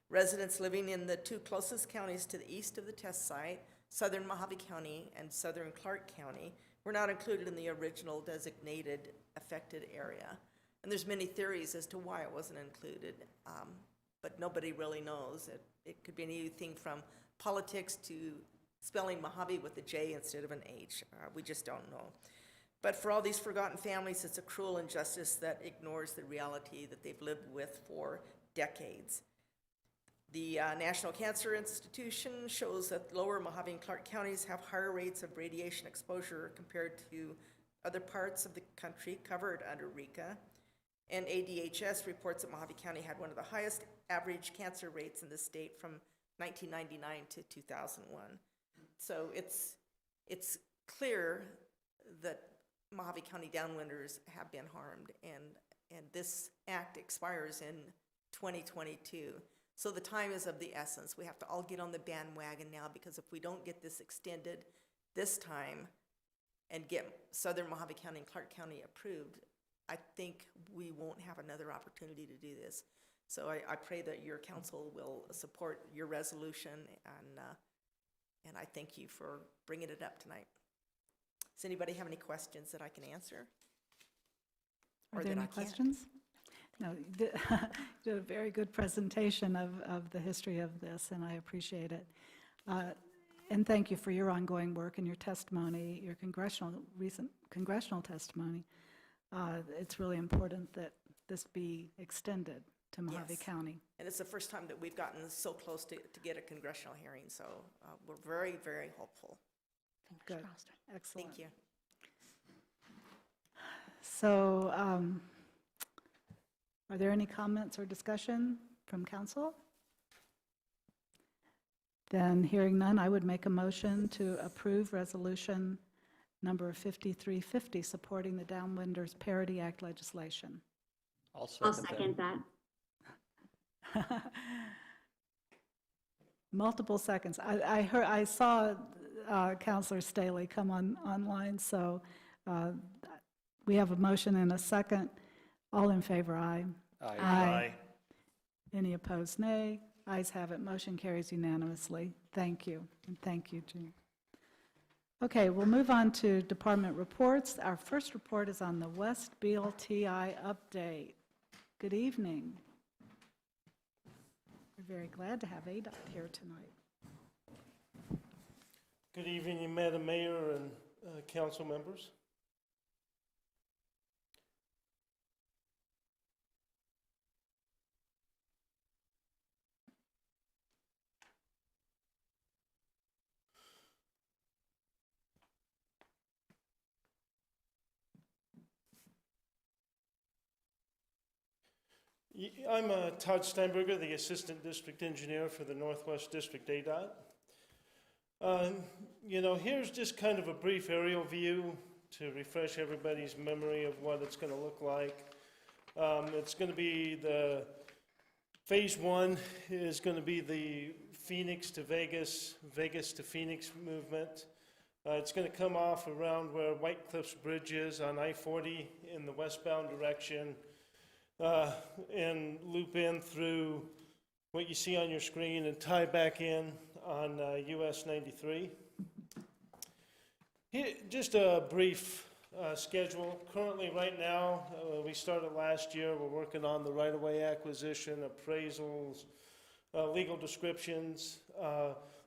Residents living in the two closest counties to the east of the test site, southern Mojave County and southern Clark County, were not included in the original designated affected area. And there's many theories as to why it wasn't included, but nobody really knows. It could be anything from politics to spelling Mojave with a J instead of an H. We just don't know. But for all these forgotten families, it's a cruel injustice that ignores the reality that they've lived with for decades. The National Cancer Institution shows that lower Mojave and Clark counties have higher rates of radiation exposure compared to other parts of the country covered under RECA. And ADHS reports that Mojave County had one of the highest average cancer rates in the state from 1999 to 2001. So it's clear that Mojave County downwinders have been harmed, and this act expires in 2022. So the time is of the essence. We have to all get on the bandwagon now, because if we don't get this extended this time and get southern Mojave County and Clark County approved, I think we won't have another opportunity to do this. So I pray that your council will support your resolution, and I thank you for bringing it up tonight. Does anybody have any questions that I can answer? Are there any questions? No, you did a very good presentation of the history of this, and I appreciate it. And thank you for your ongoing work and your testimony, your recent congressional testimony. It's really important that this be extended to Mojave County. And it's the first time that we've gotten so close to get a congressional hearing, so we're very, very hopeful. Good, excellent. Thank you. So, are there any comments or discussion from council? Then, hearing none, I would make a motion to approve resolution number 5350, supporting the Downwinders Parity Act legislation. I'll second that. Multiple seconds. I saw Counselor Staley come online, so we have a motion and a second. All in favor, aye. Aye. Any opposed, nay. Ayes have it. Motion carries unanimously. Thank you, and thank you, Jean. Okay, we'll move on to department reports. Our first report is on the West Beale TI update. Good evening. We're very glad to have ADOT here tonight. Good evening, Madam Mayor and council members. I'm Todd Steinberger, the Assistant District Engineer for the Northwest District ADOT. Here's just kind of a brief aerial view to refresh everybody's memory of what it's going to look like. It's going to be the phase one is going to be the Phoenix to Vegas, Vegas to Phoenix movement. It's going to come off around where White Cliffs Bridge is on I-40 in the westbound direction. And loop in through what you see on your screen and tie back in on US 93. Here, just a brief schedule. Currently, right now, we started last year. We're working on the right-of-way acquisition, appraisals, legal descriptions.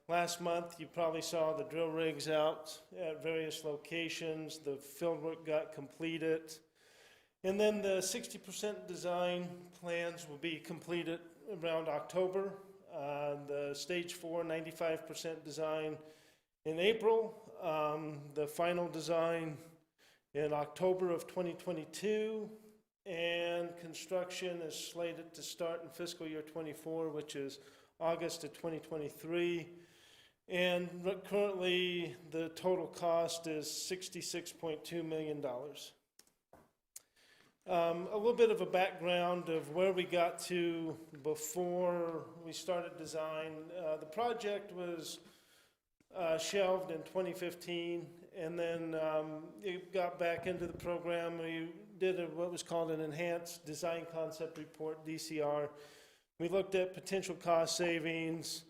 Last month, you probably saw the drill rigs out at various locations. The field work got completed. And then the 60% design plans will be completed around October. The stage 4, 95% design in April. The final design in October of 2022. And construction is slated to start in fiscal year 24, which is August of 2023. And currently, the total cost is $66.2 million. A little bit of a background of where we got to before we started design. The project was shelved in 2015, and then it got back into the program. We did what was called an Enhanced Design Concept Report, DCR. We looked at potential cost savings,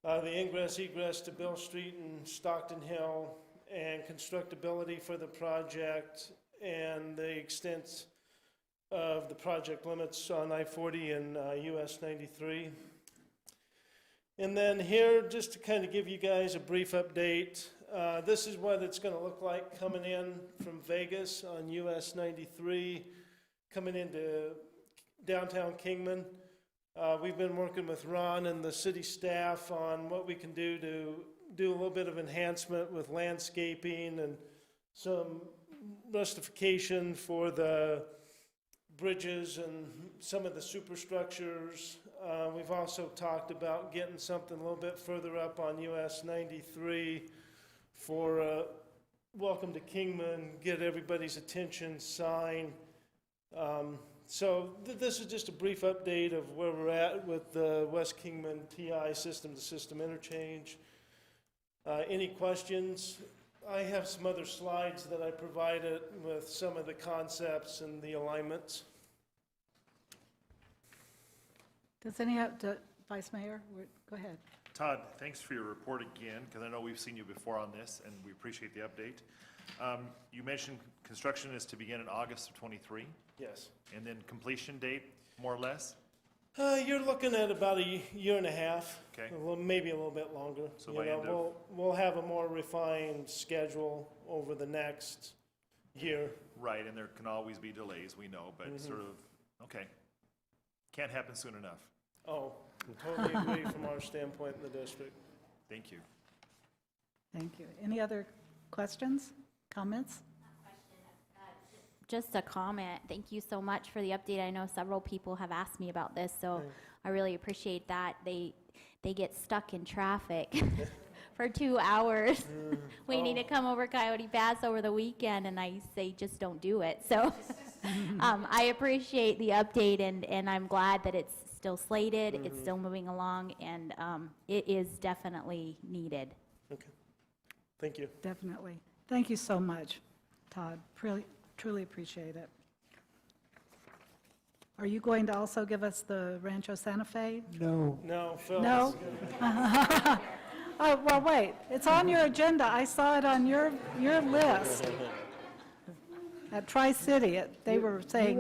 the ingress-egress to Bill Street and Stockton Hill, and constructability for the project, and the extent of the project limits on I-40 and US 93. And then here, just to kind of give you guys a brief update, this is what it's going to look like coming in from Vegas on US 93, coming into downtown Kingman. We've been working with Ron and the city staff on what we can do to do a little bit of enhancement with landscaping and some rustification for the bridges and some of the superstructures. We've also talked about getting something a little bit further up on US 93 for Welcome to Kingman, get everybody's attention sign. So this is just a brief update of where we're at with the West Kingman TI system-to-system interchange. Any questions? I have some other slides that I provided with some of the concepts and the alignments. Does Vice Mayor, go ahead. Todd, thanks for your report again, because I know we've seen you before on this, and we appreciate the update. You mentioned construction is to begin in August of 23. Yes. And then completion date, more or less? You're looking at about a year and a half. Okay. Well, maybe a little bit longer. So by end of- we'll have a more refined schedule over the next year. Right, and there can always be delays, we know, but sort of, okay. Can't happen soon enough. Oh, totally agree from our standpoint in the district. Thank you. Thank you. Any other questions, comments? Just a comment. Thank you so much for the update. I know several people have asked me about this, so I really appreciate that. They they get stuck in traffic for 2 hours waiting to come over Coyote Pass over the weekend, and I say, just don't do it. So I appreciate the update, and I'm glad that it's still slated, it's still moving along, and it is definitely needed. Okay. Thank you. Definitely. Thank you so much, Todd. Truly appreciate it. Are you going to also give us the Rancho Santa Fe? No. No, Phil. No? Oh, well, wait. It's on your agenda. I saw it on your list. At Tri-City, they were saying...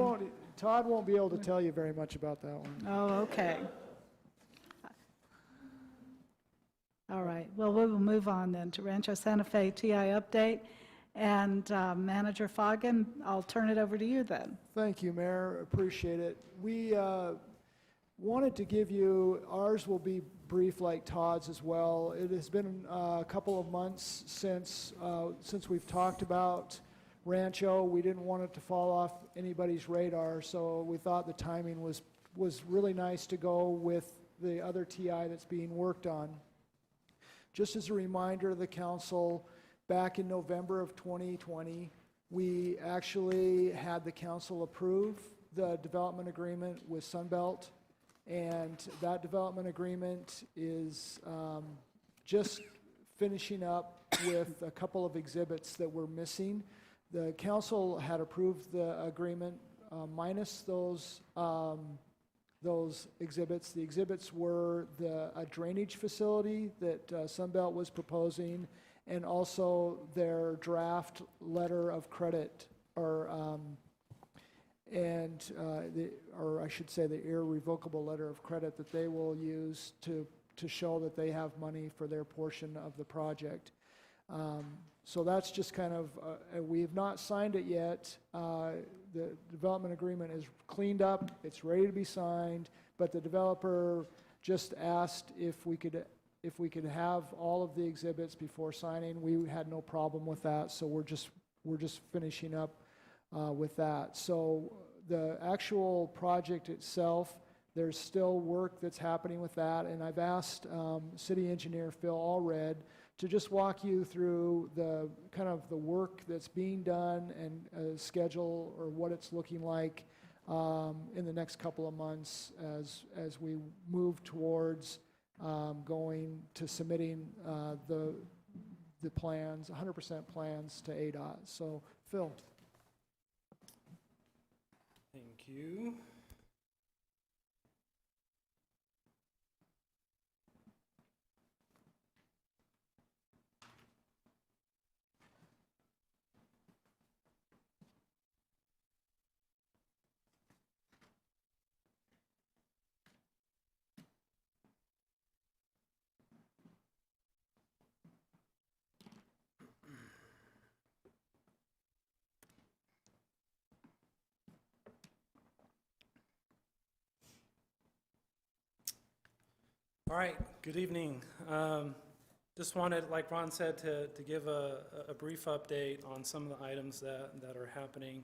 Todd won't be able to tell you very much about that one. Oh, okay. All right. Well, we will move on then to Rancho Santa Fe TI update. And Manager Foggin, I'll turn it over to you then. Thank you, Mayor. Appreciate it. We wanted to give you, ours will be brief like Todd's as well. It has been a couple of months since we've talked about Rancho. We didn't want it to fall off anybody's radar, so we thought the timing was really nice to go with the other TI that's being worked on. Just as a reminder to the council, back in November of 2020, we actually had the council approve the development agreement with Sunbelt, and that development agreement is just finishing up with a couple of exhibits that were missing. The council had approved the agreement minus those exhibits. The exhibits were a drainage facility that Sunbelt was proposing, and also their draft letter of credit, or I should say the irrevocable letter of credit that they will use to show that they have money for their portion of the project. So that's just kind of, we have not signed it yet. The development agreement is cleaned up, it's ready to be signed, but the developer just asked if we could have all of the exhibits before signing. We had no problem with that, so we're just finishing up with that. So the actual project itself, there's still work that's happening with that, and I've asked City Engineer Phil Allred to just walk you through the kind of the work that's being done and a schedule or what it's looking like in the next couple of months as we move towards going to submitting the plans, 100% plans to ADOT. So, Phil. Thank you. All right, good evening. Just wanted, like Ron said, to give a brief update on some of the items that are happening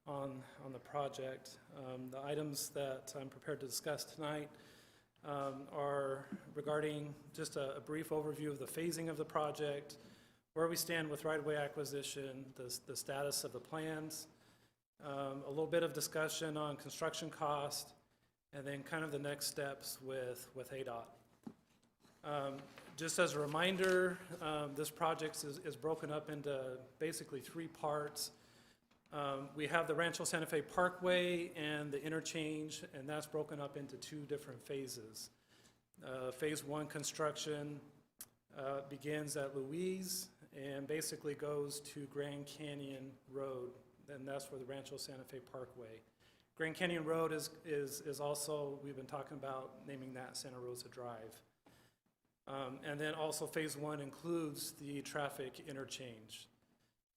on the project. The items that I'm prepared to discuss tonight are regarding just a brief overview of the phasing of the project, where we stand with right-of-way acquisition, the status of the plans, a little bit of discussion on construction cost, and then kind of the next steps with ADOT. Just as a reminder, this project is broken up into basically 3 parts. We have the Rancho Santa Fe Parkway and the interchange, and that's broken up into 2 different phases. Phase 1 construction begins at Louise and basically goes to Grand Canyon Road, and that's where the Rancho Santa Fe Parkway. Grand Canyon Road is also, we've been talking about naming that Santa Rosa Drive. And then also phase 1 includes the traffic interchange.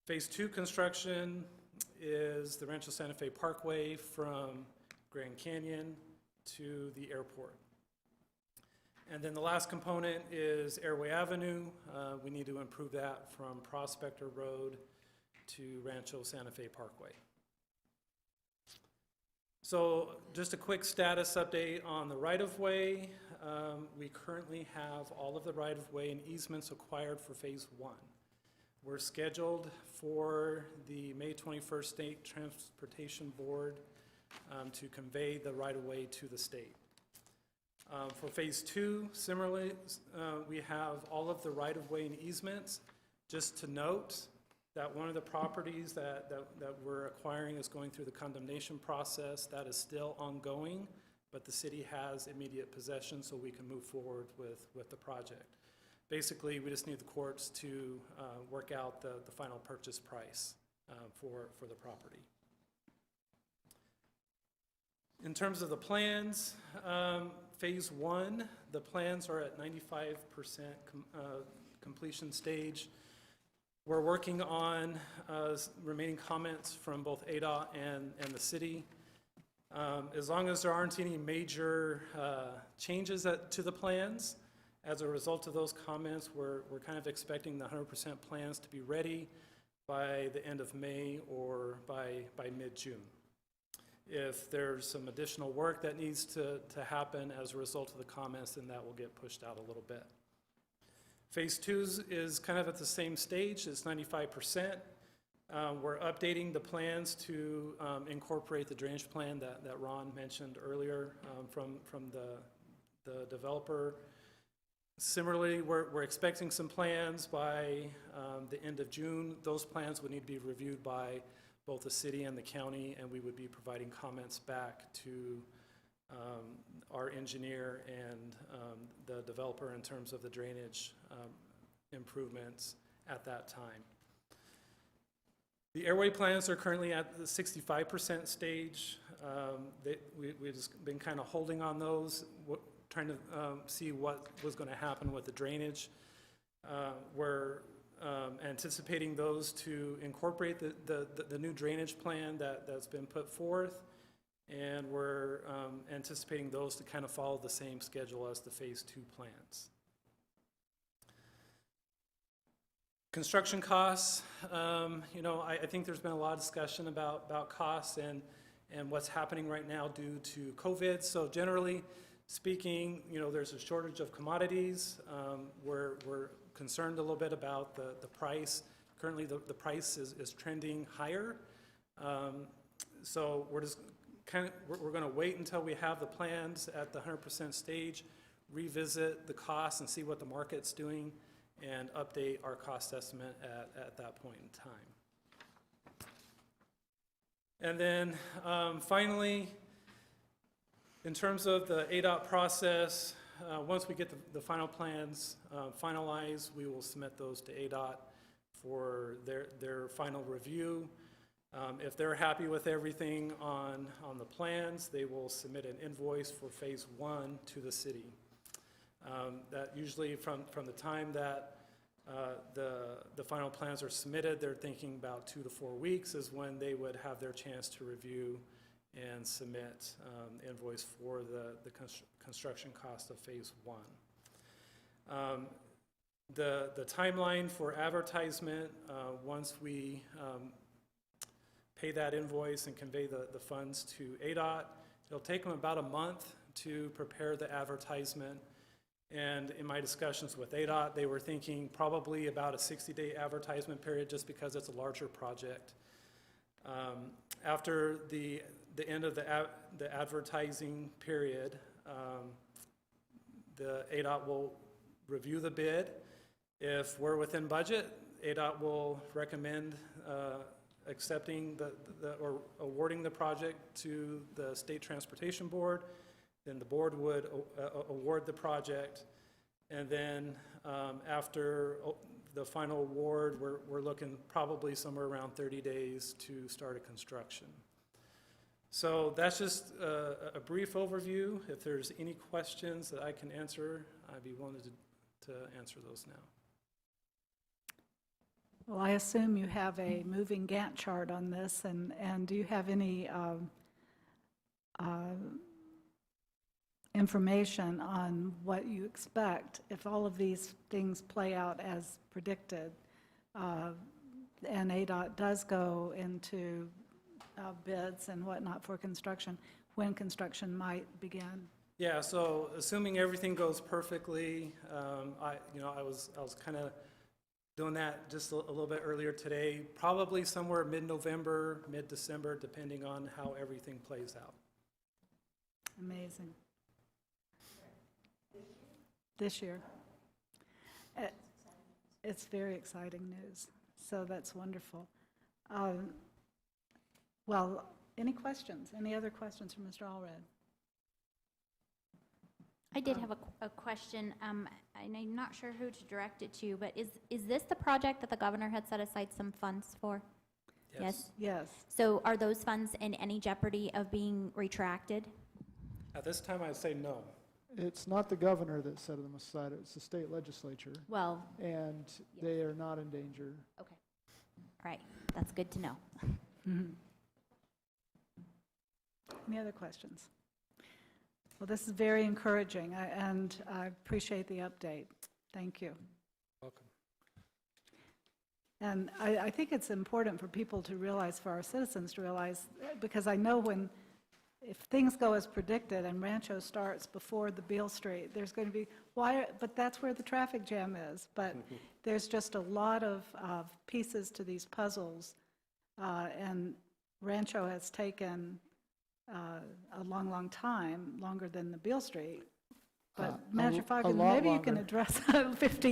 Phase 2 construction is the Rancho Santa Fe Parkway from Grand Canyon to the airport. And then the last component is Airway Avenue. We need to improve that from Prospector Road to Rancho Santa Fe Parkway. So just a quick status update on the right-of-way. We currently have all of the right-of-way and easements acquired for Phase 1. We're scheduled for the May 21st State Transportation Board to convey the right-of-way to the state. For Phase 2, similarly, we have all of the right-of-way and easements. Just to note that one of the properties that we're acquiring is going through the condemnation process. That is still ongoing, but the city has immediate possession, so we can move forward with the project. Basically, we just need the courts to work out the final purchase price for the property. In terms of the plans, Phase 1, the plans are at 95% completion stage. We're working on remaining comments from both ADOT and the city. As long as there aren't any major changes to the plans, as a result of those comments, we're kind of expecting the 100% plans to be ready by the end of May or by mid-June. If there's some additional work that needs to happen as a result of the comments, then that will get pushed out a little bit. Phase 2 is kind of at the same stage, it's 95%. We're updating the plans to incorporate the drainage plan that Ron mentioned earlier from the developer. Similarly, we're expecting some plans by the end of June. Those plans would need to be reviewed by both the city and the county, and we would be providing comments back to our engineer and the developer in terms of the drainage improvements at that time. The airway plans are currently at the 65% stage. We've just been kind of holding on those, trying to see what was going to happen with the drainage. We're anticipating those to incorporate the new drainage plan that's been put forth, and we're anticipating those to kind of follow the same schedule as the Phase 2 plans. Construction costs, I think there's been a lot of discussion about costs and what's happening right now due to COVID. So generally speaking, there's a shortage of commodities. We're concerned a little bit about the price. Currently, the price is trending higher. So we're just we're going to wait until we have the plans at the 100% stage, revisit the costs and see what the market's doing, and update our cost estimate at that point in time. And then finally, in terms of the ADOT process, once we get the final plans finalized, we will submit those to ADOT for their final review. If they're happy with everything on the plans, they will submit an invoice for Phase 1 to the city. That usually from the time that the final plans are submitted, they're thinking about 2 to 4 weeks is when they would have their chance to review and submit invoice for the construction cost of Phase 1. The timeline for advertisement, once we pay that invoice and convey the funds to ADOT, it'll take them about a month to prepare the advertisement. And in my discussions with ADOT, they were thinking probably about a 60-day advertisement period just because it's a larger project. After the end of the advertising period, the ADOT will review the bid. If we're within budget, ADOT will recommend accepting or awarding the project to the State Transportation Board. Then the board would award the project. And then after the final award, we're looking probably somewhere around 30 days to start a construction. So that's just a brief overview. If there's any questions that I can answer, I'd be willing to answer those now. Well, I assume you have a moving Gantt chart on this, and do you have any information on what you expect if all of these things play out as predicted, and ADOT does go into bids and whatnot for construction? when construction might begin? Yeah, so assuming everything goes perfectly, I was kind of doing that just a little bit earlier today, probably somewhere mid-November, mid-December, depending on how everything plays out. Amazing. This year. It's very exciting news, so that's wonderful. Well, any questions? Any other questions for Mr. Allred? I did have a question, and I'm not sure who to direct it to, but is this the project that the governor had set aside some funds for? Yes? Yes. So are those funds in any jeopardy of being retracted? At this time, I'd say no. It's not the governor that set them aside, it's the state legislature, Well, and they are not in danger. okay. All right, that's good to know. Any other questions? Well, this is very encouraging, and I appreciate the update. Thank you. Welcome. And I think it's important for people to realize, for our citizens to realize, because I know if things go as predicted and Rancho starts before the Beale Street, there's going to be, but that's where the traffic jam is. But there's just a lot of pieces to these puzzles, and Rancho has taken a long, long time, longer than the Beale Street. But Manager Fogg, maybe you can address 50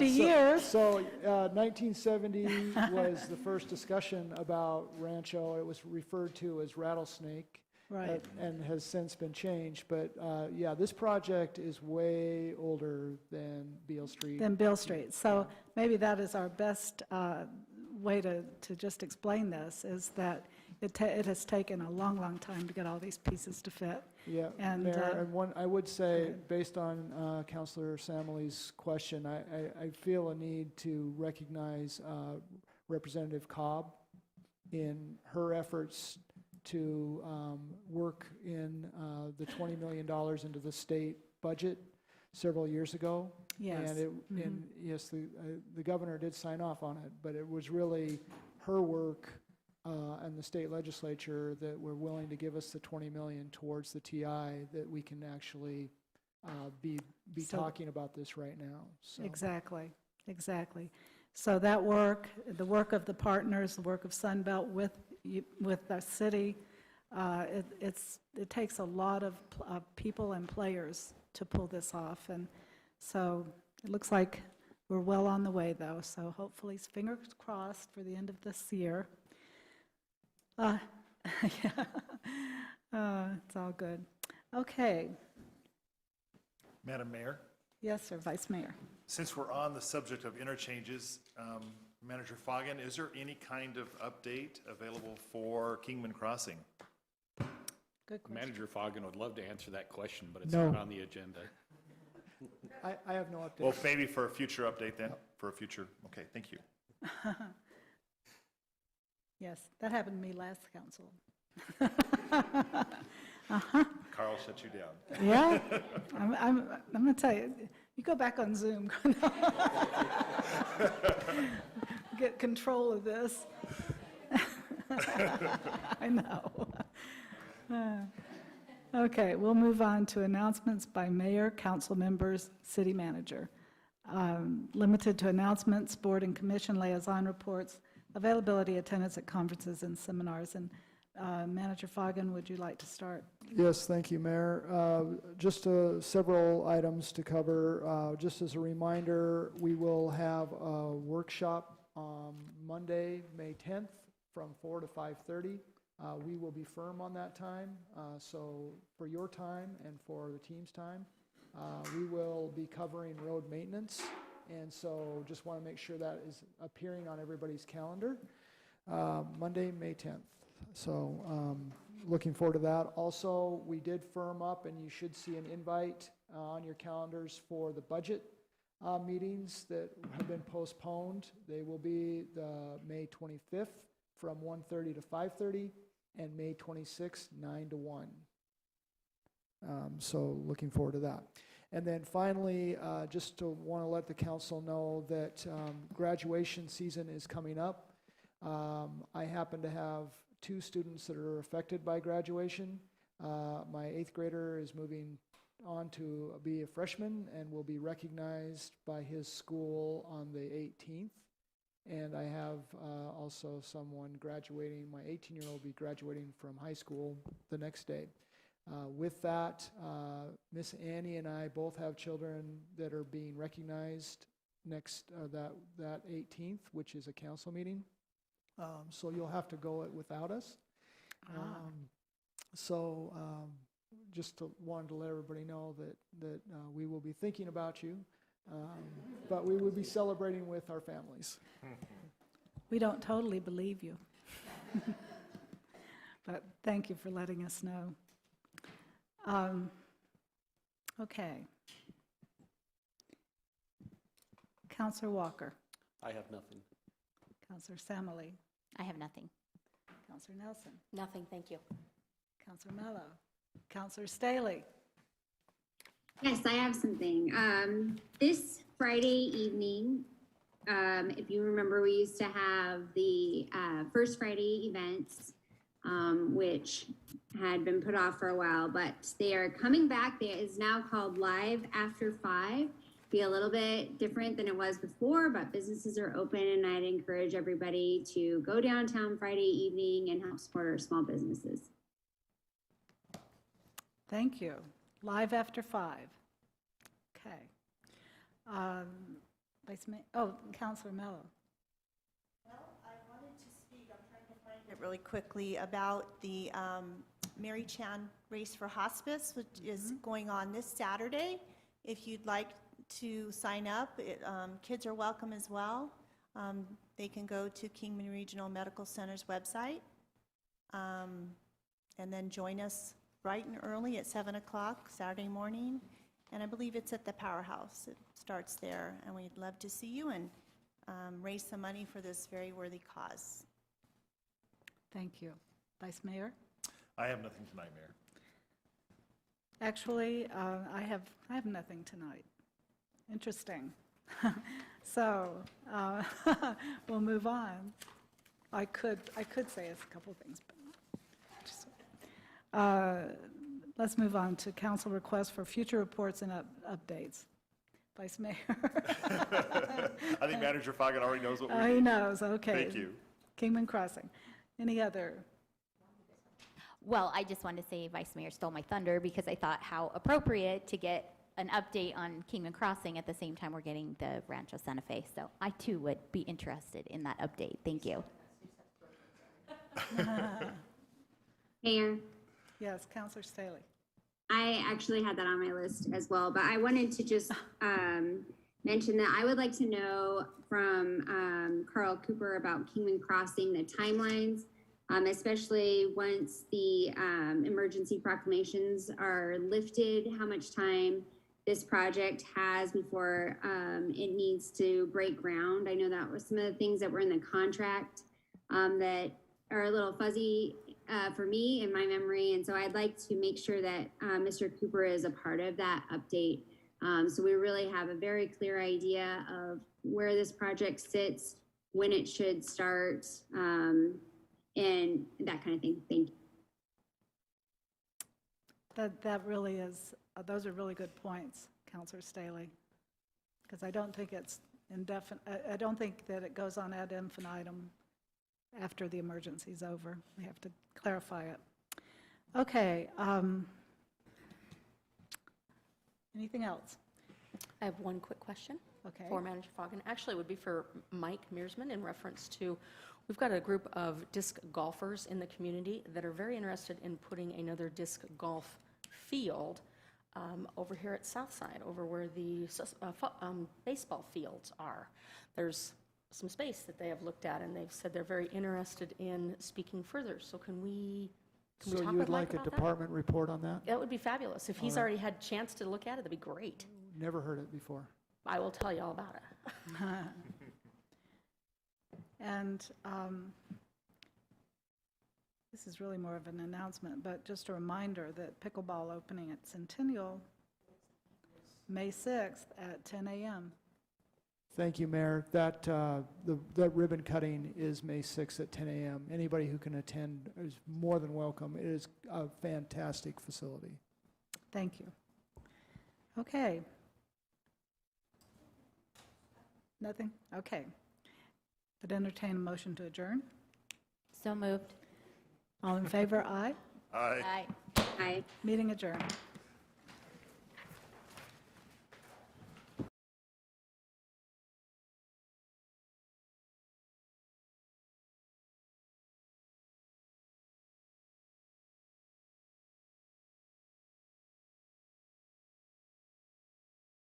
years. So 1970 was the first discussion about Rancho. It was referred to as Rattlesnake. Right. And has since been changed. But yeah, this project is way older than Beale Street. So maybe that is our best way to just explain this, is that it has taken a long, long time to get all these pieces to fit. Yeah, And, Mayor, and one, I would say, based on Councilor Samley's question, I feel a need to recognize Representative Cobb in her efforts to work in the $20 million into the state budget several years ago. Yes. And yes, the governor did sign off on it, but it was really her work and the state legislature that were willing to give us the 20 million towards the TI that we can actually be talking about this right now. So. Exactly. So that work, the work of the partners, the work of Sunbelt with the city, it takes a lot of people and players to pull this off. And so it looks like we're well on the way, though. So hopefully, fingers crossed for the end of this year. Yeah. It's all good. Okay. Madam Mayor, Yes, sir, Vice Mayor. since we're on the subject of interchanges, Manager Foggin, is there any kind of update available for Kingman Crossing? Good question. Manager Foggin would love to answer that question, but it's No. not on the agenda. I have no update. Well, maybe for a future update then, okay, thank you. Yes, that happened to me last council. Carl shut you down. Yeah, I'm going to tell you, you go back on Zoom. Get control of this. I know. Okay, we'll move on to announcements by mayor, council members, city manager. Limited to announcements, board and commission liaison reports, availability, attendance at conferences and seminars. And Manager Foggin, would you like to start? Yes, thank you, Mayor. Just several items to cover. Just as a reminder, we will have a workshop Monday, May 10th from 4 to 5:30. We will be firm on that time, so for your time and for the team's time, we will be covering road maintenance, and so just want to make sure that is appearing on everybody's calendar. Monday, May 10th. So looking forward to that. Also, we did firm up, and you should see an invite on your calendars for the budget meetings that have been postponed. They will be the May 25th from 1:30 to 5:30, and May 26th, 9 to 1. So looking forward to that. And then finally, just to want to let the council know that graduation season is coming up. I happen to have 2 students that are affected by graduation. My 8th grader is moving on to be a freshman and will be recognized by his school on the 18th. And I have also someone graduating, my 18-year-old will be graduating from high school the next day. With that, Miss Annie and I both have children that are being recognized next, that 18th, which is a council meeting. So you'll have to go it without us. Just wanted to let everybody know that we will be thinking about you, but we will be celebrating with our families. We don't totally believe you. But thank you for letting us know. Okay. Counselor Walker. I have nothing. Counselor Samily. I have nothing. Counselor Nelson. Nothing, thank you. Counselor Mello. Counselor Staley. Yes, I have something. This Friday evening, if you remember, we used to have the First Friday events, which had been put off for a while, but they are coming back. It is now called Live After 5. Be a little bit different than it was before, but businesses are open, and I'd encourage everybody to go downtown Friday evening and help support our small businesses. Thank you. Live after 5. Okay. Counselor Mello. Well, I wanted to speak, I'm trying to find it really quickly, about the Mary Chan Race for Hospice, which is going on this Saturday. If you'd like to sign up, kids are welcome as well. They can go to Kingman Regional Medical Center's website and then join us bright and early at 7 o'clock Saturday morning. And I believe it's at the Powerhouse. It starts there, and we'd love to see you and raise some money for this very worthy cause. Thank you. Vice Mayor? I have nothing tonight, Mayor. Actually, I have nothing tonight. Interesting. So we'll move on. I could say a couple things, but let's move on to council requests for future reports and updates. Vice Mayor. I think Manager Foggett already knows what we need. He knows, okay. Thank you. Kingman Crossing. Any other? Well, I just wanted to say Vice Mayor stole my thunder because I thought how appropriate to get an update on Kingman Crossing at the same time we're getting the Rancho Santa Fe. So I too would be interested in that update. Thank you. Mayor? Yes, Councilor Staley. I actually had that on my list as well, but I wanted to just mention that I would like to know from Carl Cooper about Kingman Crossing, the timelines, especially once the emergency proclamations are lifted, how much time this project has before it needs to break ground. I know that was some of the things that were in the contract that are a little fuzzy for me in my memory. And so I'd like to make sure that Mr. Cooper is a part of that update. So we really have a very clear idea of where this project sits, when it should start, and that kind of thing. Thank you. That really is, those are really good points, Councilor Staley, because I don't think it's indefinite. I don't think that it goes on ad infinitum after the emergency's over. We have to clarify it. Okay. Anything else? I have one quick question. Okay. For Manager Foggin. Actually, it would be for Mike Mearsman in reference to, we've got a group of disc golfers in the community that are very interested in putting another disc golf field over here at Southside, over where the baseball fields are. There's some space that they have looked at, and they've said they're very interested in speaking further. So can we So talk you with would Mike like a about that? department report on that? That would be fabulous. If he's All right. already had a chance to look at it, that'd be great. Never heard it before. I will tell you all about it. And this is really more of an announcement, but just a reminder that pickleball opening at Centennial, May 6th at 10 a.m. Thank you, Mayor. That ribbon cutting is May 6th at 10 a.m. Anybody who can attend is more than welcome. It is a fantastic facility. Thank you. Okay. Nothing? Okay. Would entertain a motion to adjourn. So moved. All in favor, aye. Aye. Aye. Aye. Meeting adjourned.